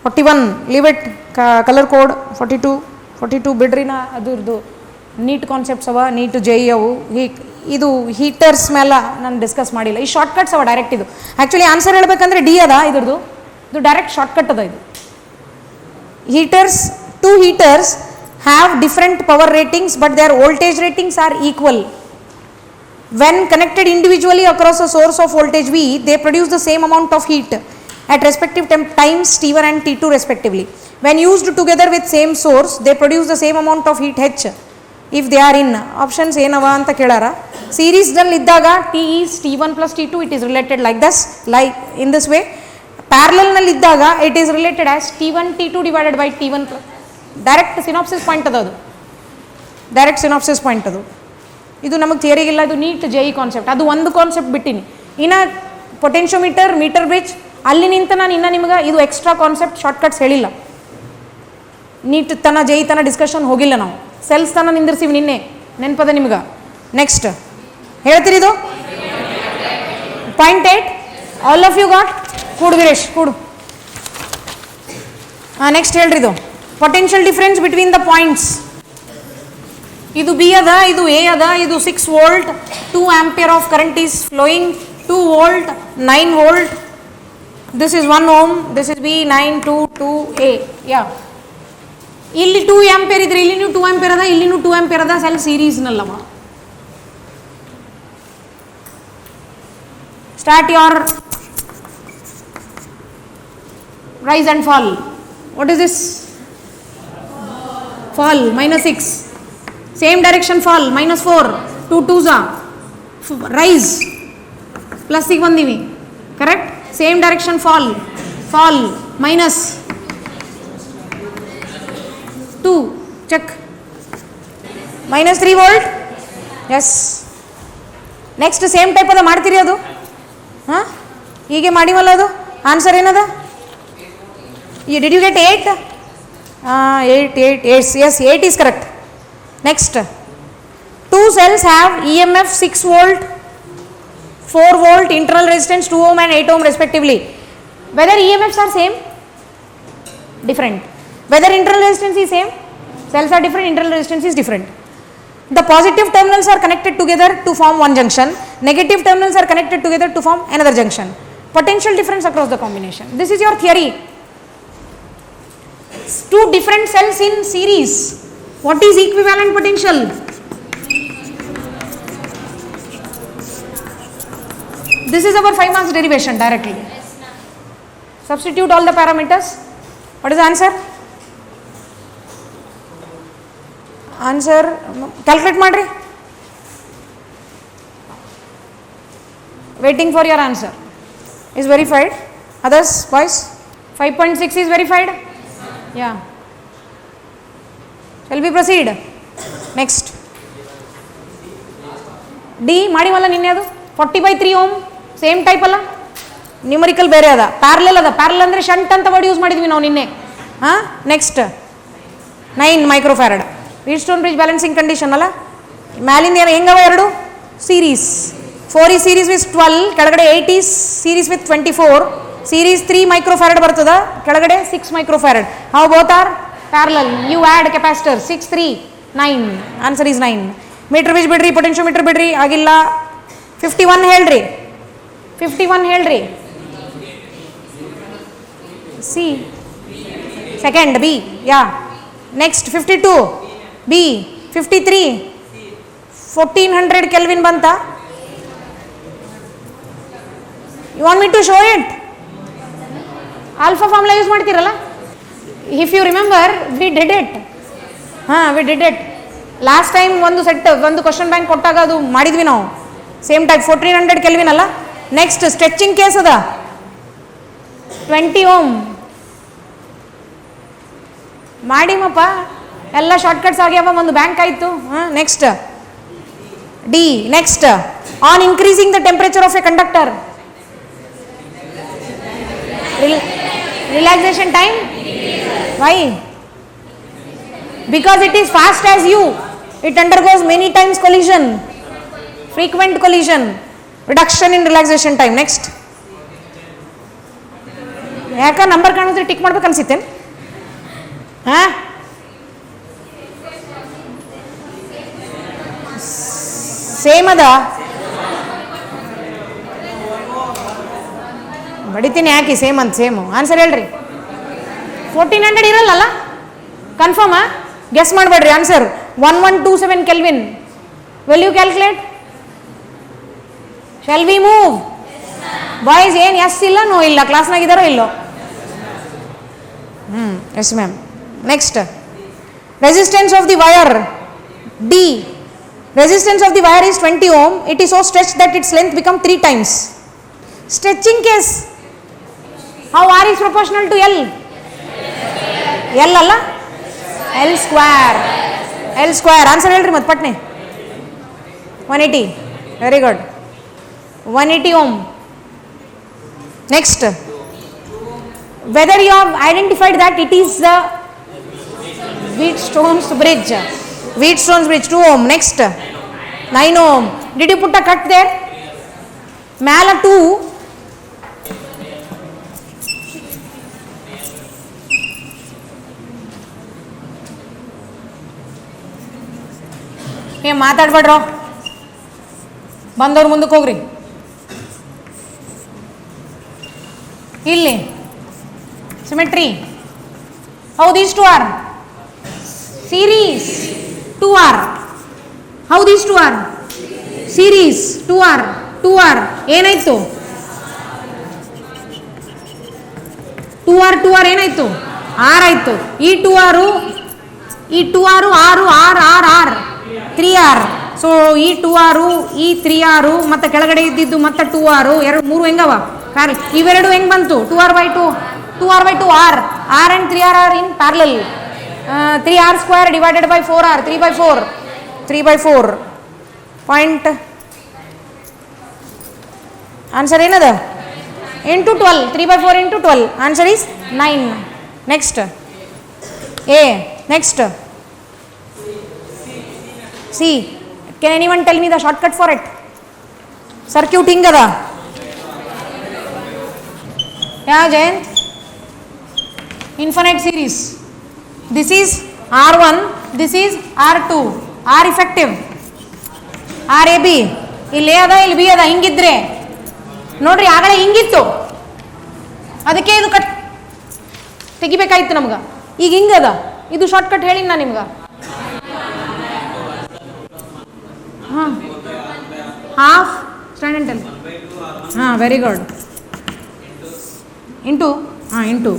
41 leave it. Colour code 42 ಬಿಡ್ರಿ. ನಾ ಅದ್ರದ್ದು ನೀಟ್ ಕಾನ್ಸೆಪ್ಟ್ಸ್ ಅವ, ನೀಟ್ ಜೆ ಇ ಅವು. ಇದು ಹೀಟರ್ಸ್ ಮೇಲೆ ನಾನು ಡಿಸ್ಕಸ್ ಮಾಡಿಲ್ಲ. ಈ ಶಾರ್ಟ್ಕಟ್ಸ್ ಅವ ಡೈರೆಕ್ಟ್. ಇದು ಆ್ಯಕ್ಚುಲಿ ಆನ್ಸರ್ ಹೇಳ್ಬೇಕಂದ್ರೆ ಡಿ ಅದ ಇದ್ರದ್ದು. ಇದು ಡೈರೆಕ್ಟ್ ಶಾರ್ಟ್ಕಟ್ ಅದ ಇದು. Heaters, 2 heaters have different power ratings but their voltage ratings are equal. When connected individually across a source of voltage V, they produce the same amount of heat at respective times T1 and T2 respectively. When used together with same source, they produce the same amount of heat H if they are in options ಏನವ ಅಂತ ಕೇಳಾರ. ಸೀರೀಸ್ನಲ್ಲಿ ಇದ್ದಾಗ T is T1 plus T2, it is related like this, like in this way. ಪ್ಯಾರಲಲ್ನಲ್ಲಿ ಇದ್ದಾಗ it is related as T1 T2 divided by T1 plus. Direct synopsis point ಅದು. Direct synopsis point ಅದು. ಇದು ನಮಗೆ ಥಿಯರಿಗಿಲ್ಲ, ಇದು neat J E concept. ಅದು ಒಂದು concept ಬಿಟ್ಟಿನಿ. ಇನ್ನು potentiometer, metre bridge ಅಲ್ಲಿ ನಿಂತ ನಾನು ಇನ್ನು ನಿಮ್ಗೆ ಇದು ಎಕ್ಸ್ಟ್ರಾ ಕಾನ್ಸೆಪ್ಟ್ ಶಾರ್ಟ್ಕಟ್ಸ್ ಹೇಳಿಲ್ಲ. ನೀಟ್ ತನ ಜೆ ಇ ತನ ಡಿಸ್ಕಷನ್ ಹೋಗಿಲ್ಲ ನಾವು. ಸೆಲ್ಸ್ ತನ ನಿಂದಿರ್ಸಿವಿ ನಿನ್ನೆ, ನೆನಪದ ನಿಮ್ಗೆ. ನೆಕ್ಸ್ಟ್ ಹೇಳ್ತೀರಿ ಇದು .8 ಆಲ್ ಆಫ್ ಯು ಗಾಟ್. ಕೂಡು ವೀರೇಶ್ ಕೂಡು. ನೆಕ್ಸ್ಟ್ ಹೇಳ್ರಿ ಇದು potential difference between the points. ಇದು ಬಿ ಅದ, ಇದು ಎ ಅದ, ಇದು 6 volt, 2 ampere of current is flowing, 2 volt, 9 volt. This is 1 ohm, this is B 9 2 2 A. Yeah, ಇಲ್ಲಿ 2 ampere ಇದ್ರೆ ಇಲ್ಲಿನೂ 2 ampere ಅದ, ಇಲ್ಲಿನೂ 2 ampere ಅದ. ಸೆಲ್ ಸೀರೀಸ್ನಲ್ಲವ. Start your rise and fall. What is this? Fall -6. Same direction fall -4. 2 2s are rise plus ಗೆ ಬಂದೀವಿ. Correct. Same direction fall -2 check -3 volt. Yes. Next same type ಅದ ಮಾಡ್ತೀರಿ ಅದು. ಹಾಂ, ಹೀಗೆ ಮಾಡಿವಲ್ಲ ಅದು. ಆನ್ಸರ್ ಏನದ? Did you get 8? 8. Yes, 8 is correct. Next, 2 cells have EMF 6 volt, 4 volt, internal resistance 2 ohm and 8 ohm respectively. Whether EMFs are same? Different. Whether internal resistance is same? Cells are different, internal resistance is different. The positive terminals are connected together to form one junction. Negative terminals are connected together to form another junction. Potential difference across the combination. This is your theory. 2 different cells in series. What is equivalent potential? This is our 5 marks derivation directly. Substitute all the parameters. What is the answer? Answer calculate madri. Waiting for your answer. Is verified. Others boys? 5.6 is verified. Yeah. Shall we proceed? Next. D ಮಾಡಿವಲ್ಲ ನಿನ್ನೆ ಅದು 40/3 ohm. Same type ಅಲ್ಲ, numerical ಬೇರೆ ಅದ. Parallel ಅದ. Parallel ಅಂದರೆ shunt ಅಂತ word use ಮಾಡಿದ್ವಿ ನಾವು ನಿನ್ನೆ. ಹಾಂ, next 9 microfarad. Wheatstone bridge balancing condition ಅಲ್ಲ. ಮ್ಯಾಲಿಂದ ಏನು ಹೆಂಗವ? 2 ಸೀರೀಸ್. 4 ಈ ಸೀರೀಸ್ ವಿತ್ 12, ಕೆಳಗಡೆ 8 ಈ ಸೀರೀಸ್ ವಿತ್ 24. ಸೀರೀಸ್ 3 ಮೈಕ್ರೋಫ್ಯಾರಡ್ ಬರ್ತದ, ಕೆಳಗಡೆ 6 microfarad. How both are parallel. You add capacitor 6 3 9. Answer is 9. Meter bridge ಬಿಡ್ರಿ, ಪೊಟೆನ್ಷಿಯೋಮೀಟರ್ ಬಿಡ್ರಿ, ಆಗಿಲ್ಲ. 51 ಹೇಳ್ರಿ. 51 ಹೇಳ್ರಿ. C second B. Yeah. Next 52 B. 53 1400 kelvin ಬಂತ. You want me to show it? Alpha formula use ಮಾಡ್ತೀರಲ್ಲ. If you remember we did it. We did it last time. ಒಂದು question bank ಕೊಟ್ಟಾಗ ಅದು ಮಾಡಿದ್ವಿ ನಾವು. ಸೇಮ್ ಟೈಪ್ 1400 ಕೆಲ್ವಿನ್ ಅಲ್ಲ. Next stretching case ಅದ 20 ohm ಮಾಡಿಮಪ್ಪ. ಎಲ್ಲ ಶಾರ್ಟ್ಕಟ್ಸ್ ಆಗ್ಯಾವ, ಒಂದು ಬ್ಯಾಂಕ್ ಆಯಿತು. Next D. Next on increasing the temperature of a conductor, relaxation time. Why? Because it is fast as you, it undergoes many times collision, frequent collision, reduction in relaxation time. Next. ಯಾಕ number ಕಾಣಿದ್ರೆ tick ಮಾಡ್ಬೇಕು ಅನ್ಸಿತ್ತೆ. Same ಅದ. ಬಡಿತೀನಿ ಯಾಕೆ same ಅಂತ. Same answer ಹೇಳ್ರಿ. 1400 ಇರಲ್ಲಲ್ಲ, ಕನ್ಫರ್ಮಾ? Guess ಮಾಡಬೇಡ್ರಿ answer. 1127 kelvin. Will you calculate? Shall we move? Boys ಏನು ಎಸ್ ಇಲ್ಲ, ನೋ ಇಲ್ಲ, ಕ್ಲಾಸ್ನಾಗಿದ್ದಾರೋ ಇಲ್ಲೋ? Yes ma'am. Next resistance of the wire. D. Resistance of the wire is 20 ohm. It is so stretched that its length become 3 times. Stretching case. How R is proportional to L? L ಅಲ್ಲ, L square. L square. Answer ಹೇಳ್ರಿ ಮತ್ತೆ ಪಟ್ನೆ. 180. Very good. 180 ohm. Next, whether you have identified that it is the Wheatstone's bridge. Wheatstone's bridge 2 ohm. Next 9 ohm. Did you put a cut there? ಮ್ಯಾಲ 2. ಮಾತಾಡ್ಬೇಡ್ರೋ, ಬಂದವ್ರು ಮುಂದಕ್ಕೆ ಹೋಗ್ರಿ. ಇಲ್ಲಿ symmetry. How these 2 R series. 2 R. How these 2 R series. 2 R 2 R. ಏನಾಯ್ತು? 2 R 2 R ಏನಾಯ್ತು? R ಆಯ್ತು. ಈ 2 ಆರು, ಈ 2 R, R R R R 3 R. So ಈ 2 ಆರು, ಈ 3 ಆರು, ಮತ್ತೆ ಕೆಳಗಡೆ ಇದ್ದಿದ್ದು ಮತ್ತೆ 2 ಆರು, 3 ಹೆಂಗವ ಪ್ಯಾರಲ್. ಇವೆರಡು ಹೆಂಗ್ ಬಂತು? 2r/2 2r/2 R. R and 3r R in parallel. 3r square divided by 4r. 3/4. 3/4 point. Answer ಏನದ? Into 12. 3/4 into 12. Answer is 9. Next A. Next C. Can anyone tell me the shortcut for it? Circuit ಹಿಂಗದ. ಯಾವ Jayant? Infinite series. This is R1, this is R2. R effective, RAB. ಇಲ್ಲಿ ಅದ, ಇಲ್ಲಿ B ಅದ. ಹಿಂಗಿದ್ರೆ ನೋಡ್ರಿ, ಆಗಲೇ ಹಿಂಗಿತ್ತು, ಅದಕ್ಕೆ ಇದು ಕಟ್ ತೆಗಿಬೇಕಾಯ್ತು ನಮ್ಗೆ. ಈಗ ಹಿಂಗದ. ಇದು ಶಾರ್ಟ್ಕಟ್ ಹೇಳಿ ನಾನು ನಿಮ್ಗೆ. Half stand. Very good. Into into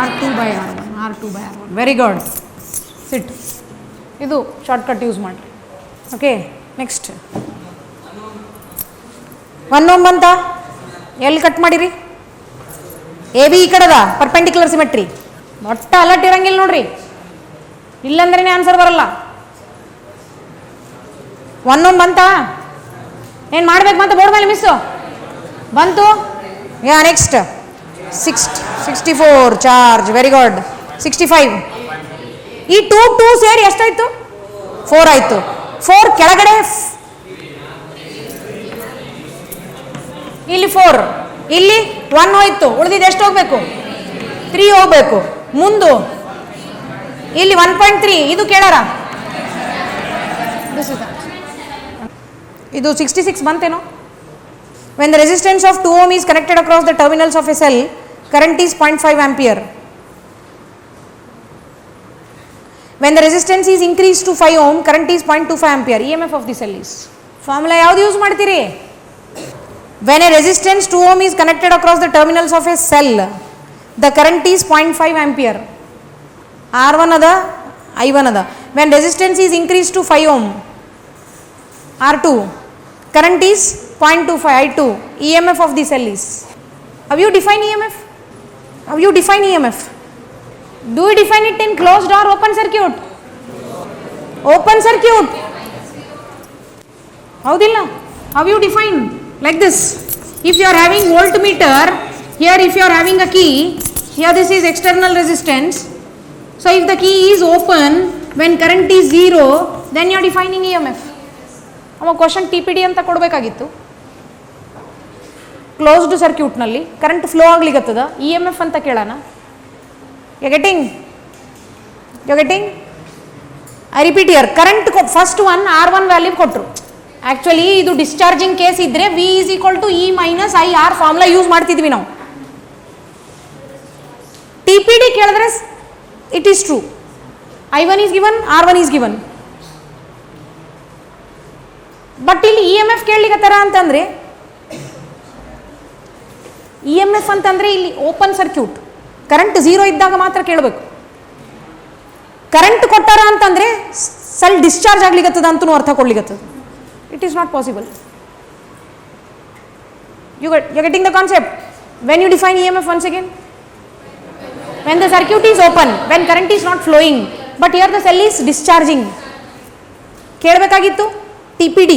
R2/R1. Very good. Sit. ಇದು ಶಾರ್ಟ್ಕಟ್ ಯೂಸ್ ಮಾಡಿರಿ. ಓಕೆ. ನೆಕ್ಸ್ಟ್ 1 ohm ಬಂತ. ಎಲ್ಲಿ ಕಟ್ ಮಾಡಿರಿ? ಎ ಬಿ ಈ ಕಡೆದ ಪರ್ಪೆಂಡಿಕ್ಯುಲರ್ ಸಿಮೆಟ್ರಿ. ಒಟ್ಟ ಅಲರ್ಟ್ ಇರಂಗಿಲ್ಲ ನೋಡ್ರಿ, ಇಲ್ಲಂದ್ರೇ ಆನ್ಸರ್ ಬರಲ್ಲ. 1 ohm ಬಂತ. ಏನು ಮಾಡ್ಬೇಕು ಬಂತ? ಬೋರ್ಡ್ ಮೇಲೆ ಮಿಸ್ಸು ಬಂತು. Yeah. Next 64 charge. Very good. 65. ಈ 2 ಸೇರಿ ಎಷ್ಟಾಯ್ತು? 4 ಆಯ್ತು. 4 ಕೆಳಗಡೆ, ಇಲ್ಲಿ 4, ಇಲ್ಲಿ 1 ಹೋಯ್ತು. ಉಳಿದಿದ್ದು ಎಷ್ಟು ಹೋಗ್ಬೇಕು? 3 ಹೋಗ್ಬೇಕು. ಮುಂದು ಇಲ್ಲಿ 1.3. ಇದು ಕೇಳಾರ? ಇದು 66 ಬಂತೇನೋ? When the resistance of 2 ohm is connected across the terminals of a cell, current is 0.5 ampere. When the resistance is increased to 5 ohm, current is 0.25 ampere. EMF of the cell is. Formula ಯಾವ್ದು use ಮಾಡ್ತೀರಿ? When a resistance 2 ohm is connected across the terminals of a cell, the current is 0.5 ampere. R1 ada, I1 ada. When resistance is increased to 5 ohm, R2, current is 0.25 I2. EMF of the cell is. How you define EMF? How you define EMF? Do you define it in closed or open circuit? Open circuit. Houdilla? How you define? Like this. If you are having voltmeter, here if you are having a key, here this is external resistance. So if the key is open, when current is 0, then you are defining EMF. Our question TPD anta kodbekagiತ್ತು. Closed circuit ನಲ್ಲಿ current flow ಆಗ್ಲಿಗತ್ತದ EMF ಅಂತ ಕೇಳೋಣ. You getting? I repeat here, current first one R1 value ಕೊಟ್ಟರು. Actually ಇದು discharging case ಇದ್ದರೆ V is equal to E minus IR formula use ಮಾಡ್ತಿದ್ವಿ ನಾವು. TPD ಕೇಳಿದ್ರೆ it is true. I1 is given, R1 is given. But ಇಲ್ಲಿ EMF ಕೇಳಲಿಕ್ಕತ್ತಾರ ಅಂತಂದರೆ EMF ಅಂತಂದರೆ ಇಲ್ಲಿ ಓಪನ್ ಸರ್ಕ್ಯೂಟ್ ಕರೆಂಟ್ 0 ಇದ್ದಾಗ ಮಾತ್ರ ಕೇಳಬೇಕು. ಕರೆಂಟ್ ಕೊಟ್ಟಾರ ಅಂತಂದರೆ ಸೆಲ್ ಡಿಸ್ಚಾರ್ಜ್ ಆಗ್ಲಿಕ್ಕತ್ತದ ಅಂತಲೂ ಅರ್ಥ ಕೊಡ್ಲಿಕ್ಕತ್ತದ. It is not possible. You're getting the concept? When you define EMF once again? When the circuit is open, when current is not flowing, but here the cell is discharging. ಕೇಳಬೇಕಾಗಿತ್ತು TPD.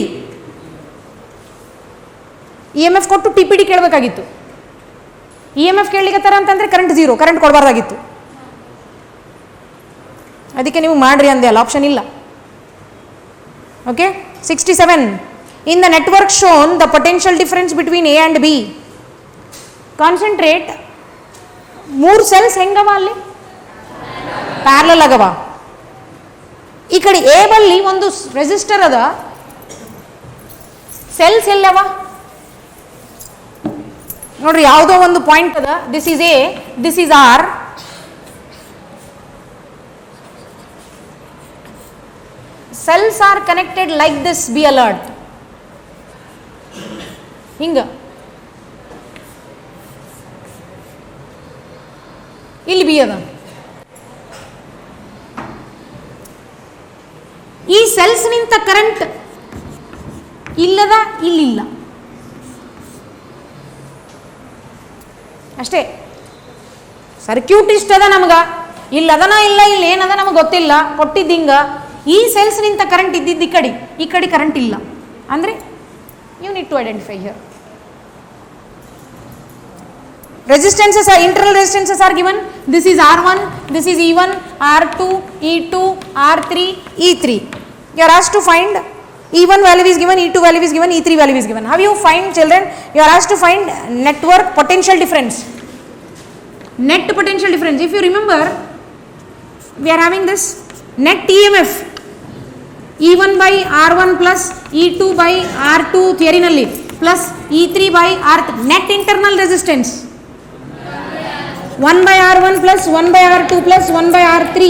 EMF ಕೊಟ್ಟು TPD ಕೇಳಬೇಕಾಗಿತ್ತು. EMF ಕೇಳಲಿಕ್ಕತ್ತಾರ ಅಂತಂದರೆ current 0, current ಕೊಡಬಾರ್ದಾಗಿತ್ತು. ಅದಕ್ಕೆ ನೀವು ಮಾಡ್ರಿ ಅಂದೆ ಅಲ್ಲ, option ಇಲ್ಲ. Okay? 67. In the network shown, the potential difference between A and B. Concentrate. 3 cells ಹೆಂಗವ ಅಲ್ಲಿ parallel ಆಗವ. ಈ ಕಡೆ ಎ ಬಲ್ಲಿ ಒಂದು ರೆಸಿಸ್ಟರ್ ಅದ, ಸೆಲ್ಸ್ ಎಲ್ಲವ ನೋಡ್ರಿ, ಯಾವುದೋ ಒಂದು ಪಾಯಿಂಟ್ ಅದ. This is A, this is R. Cells are connected like this, be alert. ಹಿಂಗ ಇಲ್ಲಿ ಬಿ ಅದ. ಈ ಸೆಲ್ಸ್ ನಿಂತ ಕರೆಂಟ್ ಇಲ್ಲದ, ಇಲ್ಲಿಲ್ಲ ಅಷ್ಟೇ. ಸರ್ಕ್ಯೂಟ್ ಇಷ್ಟದ ನಮ್ಗ, ಇಲ್ಲದನ ಇಲ್ಲ, ಇಲ್ಲಿ ಏನದ ನಮಗೆ ಗೊತ್ತಿಲ್ಲ, ಕೊಟ್ಟಿದ್ದಿಂಗ. ಈ ಸೆಲ್ಸ್ ನಿಂತ ಕರೆಂಟ್ ಇದ್ದಿದ್ದು ಈ ಕಡೆ ಕರೆಂಟ್ ಇಲ್ಲ ಅಂದರೆ you need to identify here. Resistances are, internal resistances are given. This is R1, this is E1, R2, E2, R3, E3. You are asked to find E1 value is given, E2 value is given, E3 value is given. How you find, children? You are asked to find network potential difference. Net potential difference. If you remember, we are having this net EMF. E1 by R1 plus E2 by R2 theory nalli plus E3 by R3. Net internal resistance 1 by R1 plus 1 by R2 plus 1 by R3.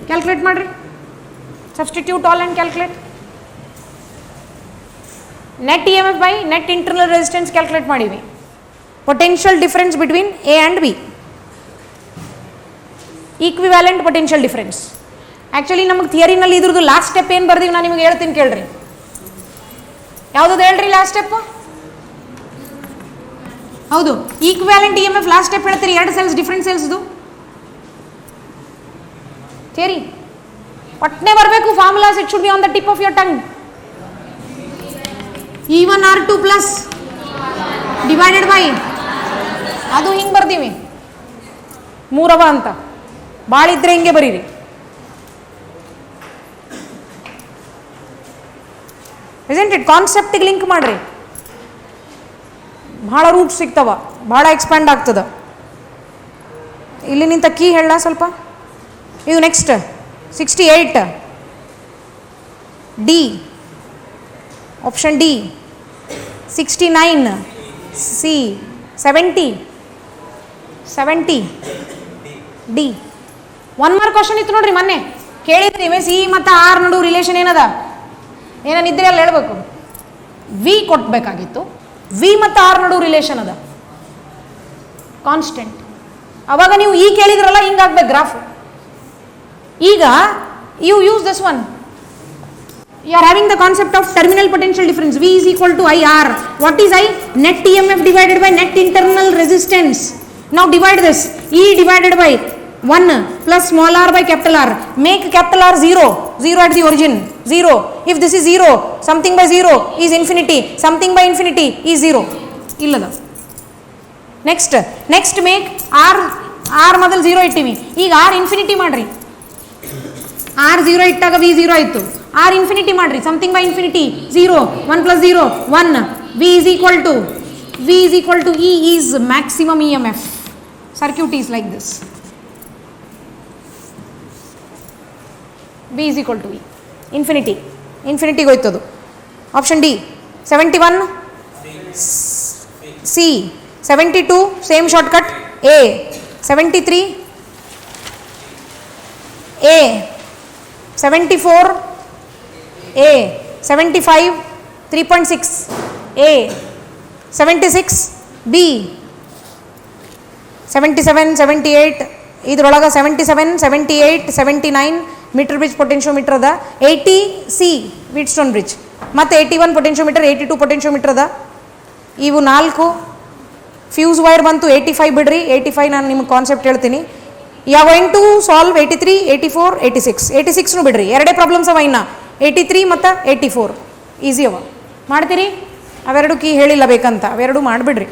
Calculate madri. Substitute all and calculate. Net EMF by net internal resistance calculate ಮಾಡಿವಿ. Potential difference between A and B. Equivalent potential difference. Actually ನಮಗೆ ಥಿಯರಿನಲ್ಲಿ ಇದ್ರದ್ದು last step ಏನು ಬರ್ದೀವಿ ನಾನು ನಿಮಗೆ ಹೇಳ್ತೀನಿ ಕೇಳ್ರಿ. ಯಾವುದದು ಹೇಳ್ರಿ ಲಾಸ್ಟ್ ಸ್ಟೆಪ್? ಹೌದು, ಈಕ್ವ್ಯಾಲೆಂಟ್ EMF ಲಾಸ್ಟ್ ಸ್ಟೆಪ್ ಹೇಳ್ತೀರಿ. 2 ಸೆಲ್ಸ್ ಡಿಫ್ರೆಂಟ್ ಸೆಲ್ಸ್ದು ಥಿಯರಿ ಪಟ್ನೆ ಬರಬೇಕು. Formulas it should be on the tip of your tongue. E1 R2 plus divided by, ಅದು ಹಿಂಗೆ ಬರ್ದೀವಿ 3 ಅಂತ. ಭಾಳ ಇದ್ರೆ ಹಿಂಗೆ ಬರೀರಿ. isn't it? ಕಾನ್ಸೆಪ್ಟಿಗೆ ಲಿಂಕ್ ಮಾಡ್ರಿ, ಭಾಳ ರೂಟ್ ಸಿಗ್ತವ, ಭಾಳ ಎಕ್ಸ್ಪ್ಯಾಂಡ್ ಆಗ್ತದ. ಇಲ್ಲಿ ನಿಂತ ಕೀ ಹೇಳ ಸ್ವಲ್ಪ. ಇದು next 68 D, option D. 69 C. 70 D. 1 mark question ಇತ್ತು ನೋಡ್ರಿ, ಮೊನ್ನೆ ಕೇಳಿದ್ರಿ. ಸಿ ಮತ್ತು ಆರ್ ನಡು ರಿಲೇಷನ್ ಏನದ, ಏನನ್ನಿದ್ರೆ ಅಲ್ಲಿ ಹೇಳ್ಬೇಕು. ವಿ ಕೊಟ್ಟಬೇಕಾಗಿತ್ತು, ವಿ ಮತ್ತು ಆರ್ ನಡು ರಿಲೇಷನ್ ಅದ ಕಾನ್ಸ್ಟೆಂಟ್. ಅವಾಗ ನೀವು ಈ ಕೇಳಿದ್ರಲ್ಲ ಹಿಂಗಾಗ್ಬೇಕು ಗ್ರಾಫ್. ಈಗ you use this one, you are having the concept of terminal potential difference. V is equal to IR. What is I? Net EMF divided by net internal resistance. Now divide this. E divided by 1 plus small r by capital R. Make capital R 0. 0 at the origin. 0. If this is 0, something by 0 is infinity. Something by infinity is 0. Illada. Next make R ಮೊದಲು 0 ಇಟ್ಟಿವಿ. ಈಗ R infinity ಮಾಡ್ರಿ. R 0 ಇಟ್ಟಾಗ V 0 ಆಯಿತು. R infinity ಮಾಡ್ರಿ. Something by infinity 0. 1 plus 0 1. V is equal to E is maximum EMF. Circuit is like this. V is equal to E. Infinity ಹೋಯ್ತದು. Option D. 71 C. 72 same shortcut A. 73 A. 74 A. 75 3.6 A. 76 B. 77 78 ಇದರೊಳಗೆ 77 78 79 metre bridge potentiometer ಅದ. 80 C wheat stone bridge. ಮತ್ತು 81 potentiometer 82 potentiometer ಅದ. ಇವು 4 fuse wire ಬಂತು. 85 ಬಿಡ್ರಿ. 85 ನಾನು ನಿಮ್ಗೆ ಕಾನ್ಸೆಪ್ಟ್ ಹೇಳ್ತೀನಿ. You are going to solve 83 84 86. 86ನು ಬಿಡ್ರಿ, ಎರಡೇ ಪ್ರಾಬ್ಲಮ್ಸ್ ಅವ. ಇನ್ನು 83 ಮತ್ತು 84 ಈಸಿ ಅವ. ಮಾಡ್ತೀರಿ? ಅವೆರಡು ಕೀ ಹೇಳಿಲ್ಲ ಬೇಕಂತ, ಅವೆರಡು ಮಾಡಿಬಿಡ್ರಿ.